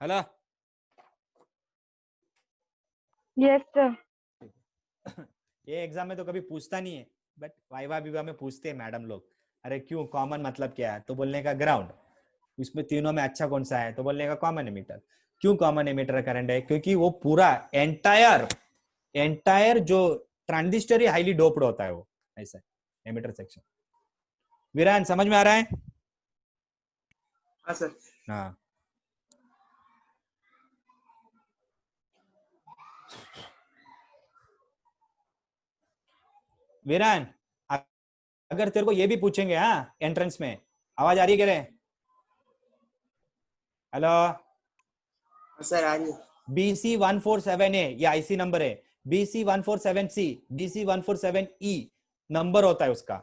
हेलो? Yes sir. ये एग्जाम में तो कभी पूछता नहीं है, बट वाइवा विवा में पूछते हैं मैडम लोग। अरे क्यों, कॉमन मतलब क्या है, तो बोलने का ग्राउंड। उसमें तीनों में अच्छा कौन सा है, तो बोलने का कॉमन एमिटर। क्यों कॉमन एमिटर करंट है? क्योंकि वो पूरा एंटायर जो ट्रांजिस्टर ही हाईली डोप्ड होता है, वो ऐसा एमिटर सेक्शन। वीरान समझ में आ रहा है? हाँ सर। हाँ। वीरान अगर तेरे को ये भी पूछेंगे हाँ एंट्रेंस में, आवाज आ रही है क्या रे? हेलो सर आ रही है। BC147A ये IC नंबर है, BC147C, BC147E नंबर होता है उसका।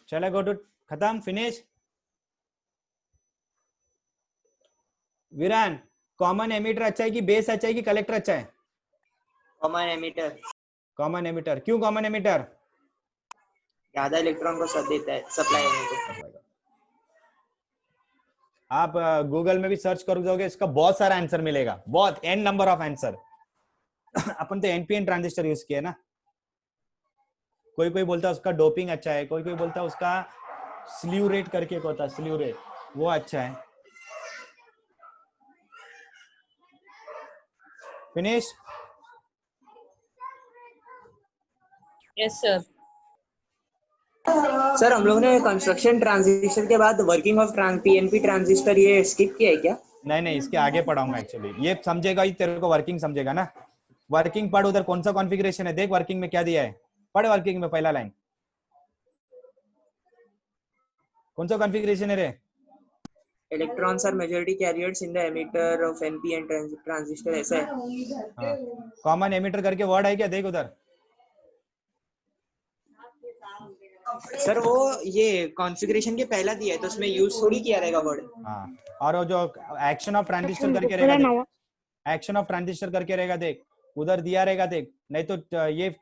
चलो गो टू खत्म, फिनिश। वीरान, कॉमन एमिटर अच्छा है कि बेस अच्छा है कि कलेक्टर अच्छा है? Common emitter. कॉमन एमिटर, क्यों कॉमन एमिटर? ज्यादा इलेक्ट्रॉन को सब देता है, सप्लाई होने को। आप गूगल में भी सर्च करोगे इसका बहुत सारा आंसर मिलेगा, बहुत n नंबर ऑफ आंसर। अपन तो NPN ट्रांजिस्टर यूज किया ना। कोई कोई बोलता है उसका डोपिंग अच्छा है, कोई कोई बोलता है उसका स्ल्यू रेट करके एक होता है, स्ल्यू रेट, वो अच्छा है। फिनिश? Yes sir. सर हम लोग ने कंस्ट्रक्शन ट्रांजिस्टर के बाद वर्किंग ऑफ PNP ट्रांजिस्टर ये स्किप किया है क्या? नहीं, इसके आगे पढ़ाऊंगा एक्चुअली। ये समझेगा ही, तेरे को वर्किंग समझेगा ना। वर्किंग पढ़, उधर कौन सा कॉन्फ़िगरेशन है देख, वर्किंग में क्या दिया है, पढ़ वर्किंग में पहला लाइन। कौन सा कॉन्फ़िगरेशन है रे? Electrons are majority carriers in the emitter of NPN transistor, ऐसा है। कॉमन एमिटर करके वर्ड है क्या, देख उधर। सर वो ये कॉन्फ़िगरेशन के पहला दिया है तो उसमें यूज थोड़ी किया रहेगा वर्ड। हाँ, और वो जो एक्शन ऑफ ट्रांजिस्टर करके रहेगा देख, एक्शन ऑफ ट्रांजिस्टर करके रहेगा देख, उधर दिया रहेगा देख, नहीं तो ये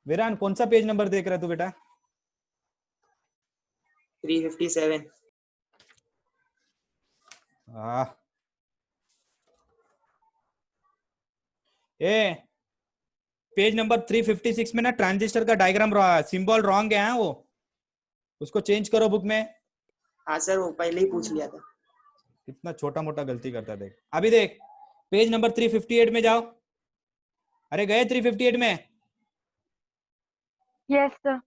वीरान कौन सा पेज नंबर देख रहा है तू बेटा? 357। ए पेज नंबर 356 में ना ट्रांजिस्टर का डायग्राम सिंबल रॉन्ग है, वो उसको चेंज करो बुक में। हाँ सर वो पहले ही पूछ लिया था। कितना छोटा मोटा गलती करता है देख। अभी देख पेज नंबर 358 में जाओ। अरे गए 358 में? Yes sir.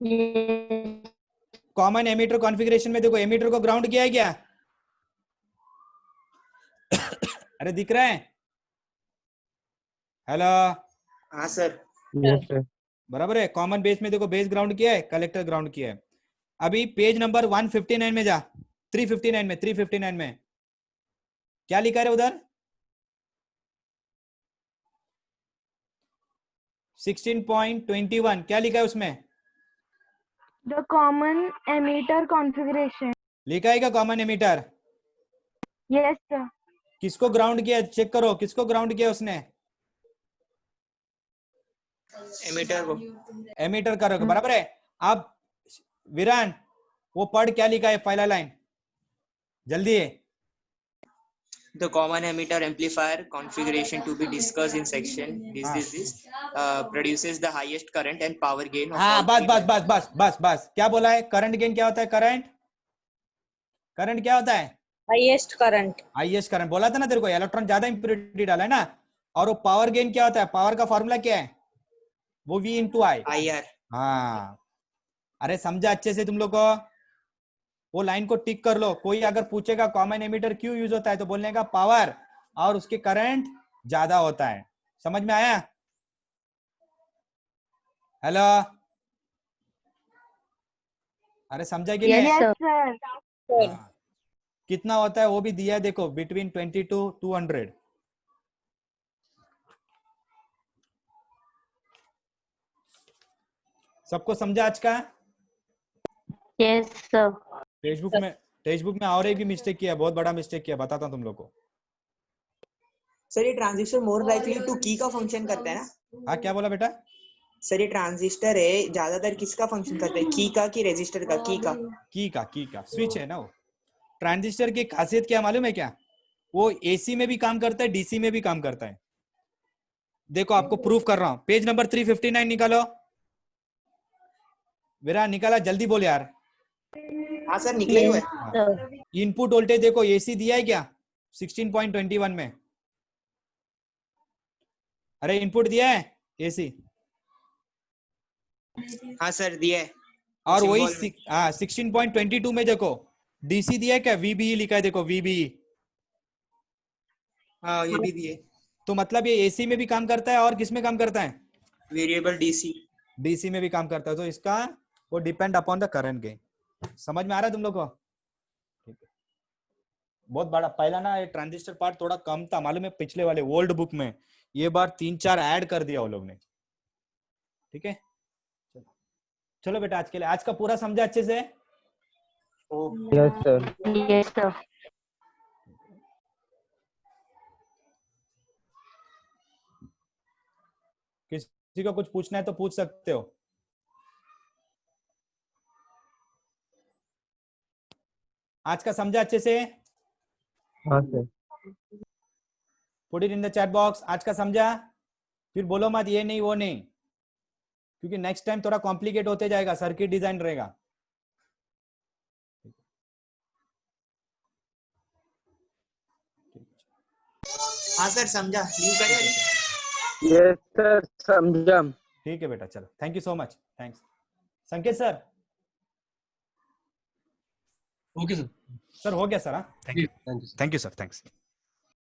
Common emitter configuration में देखो, एमिटर को ग्राउंड किया है क्या? अरे दिख रहा है? हेलो। हाँ सर। Yes sir. बराबर है। कॉमन बेस में देखो, बेस ग्राउंड किया है, कलेक्टर ग्राउंड किया है। अभी पेज नंबर 159 में जा, 359 में क्या लिखा है उधर? 16.21 क्या लिखा है उसमें? The common emitter configuration. लिखा है क्या कॉमन एमिटर? Yes sir. किसको ग्राउंड किया चेक करो, किसको ग्राउंड किया उसने? एमिटर को। एमिटर करो, बराबर है। अब वीरान वो पढ़ क्या लिखा है पहला लाइन, जल्दी है। The common emitter amplifier configuration to be discussed in section this produces the highest current and power gain of हाँ, all बस क्या बोला है? करंट गेन क्या होता है? करंट क्या होता है? हाईएस्ट करंट बोला था ना तेरे को, इलेक्ट्रॉन ज्यादा इंप्योरिटी डाला है ना। और वो पावर गेन क्या होता है? पावर का फॉर्मूला क्या है? वो V × I। हाँ, अरे समझा अच्छे से तुम लोग को? वो लाइन को टिक कर लो। कोई अगर पूछेगा कॉमन एमिटर क्यों यूज होता है तो बोलने का पावर और उसके करंट ज्यादा होता है। समझ में आया? हेलो, अरे समझा कि नहीं? Yes sir. कितना होता है वो भी दिया है देखो, बिटवीन 20 to 200। सबको समझा आज का? Yes sir. टेक्स्ट बुक में और एक भी मिस्टेक किया, बहुत बड़ा मिस्टेक किया, बताता हूँ तुम लोग को। सर ये ट्रांजिस्टर मोर लाइकली टू की का फंक्शन करता है ना? हाँ, क्या बोला बेटा? सर ये ट्रांजिस्टर है ज्यादातर किसका फंक्शन करता है, की का कि रेजिस्टर का? की का स्विच है ना वो। ट्रांजिस्टर की खासियत क्या मालूम है क्या? वो एसी में भी काम करता है, डीसी में भी काम करता है। देखो आपको प्रूफ कर रहा हूं, पेज नंबर 359 निकालो। विरा निकाला, जल्दी बोल यार। हाँ सर निकले हुए। इनपुट वोल्टेज देखो एसी दिया है क्या 16.21 में? अरे इनपुट दिया है एसी? हाँ सर दिया है। और वही 16.22 में देखो डीसी दिया है क्या? वीबीई लिखा है, देखो वीबीई। हाँ ये भी दिए। तो मतलब ये एसी में भी काम करता है और किस में काम करता है? Variable DC. डीसी में भी काम करता है। तो इसका वो depend upon the current gain. समझ में आ रहा है तुम लोग को? ठीक है। बहुत बड़ा पहला ना ये ट्रांजिस्टर पार्ट थोड़ा कम था मालूम है, पिछले वाले ओल्ड बुक में। ये बार 3-4 ऐड कर दिया वो लोग ने। ठीक है, चलो बेटा आज के लिए, आज का पूरा समझा अच्छे से? Yes sir. Yes sir. किसी को कुछ पूछना है तो पूछ सकते हो। आज का समझा अच्छे से? हाँ sir. Put it in the chat box. आज का समझा? फिर बोलो मत ये नहीं वो नहीं, क्योंकि नेक्स्ट टाइम थोड़ा कॉम्प्लिकेट होते जाएगा, सर्किट डिजाइन रहेगा। हाँ सर समझा। लिंक करें? यस सर समझा। ठीक है बेटा, चलो thank you so much. Thanks संकेत सर। Okay sir. सर हो गया सर। हाँ थैंक यू सर। थैंक्स।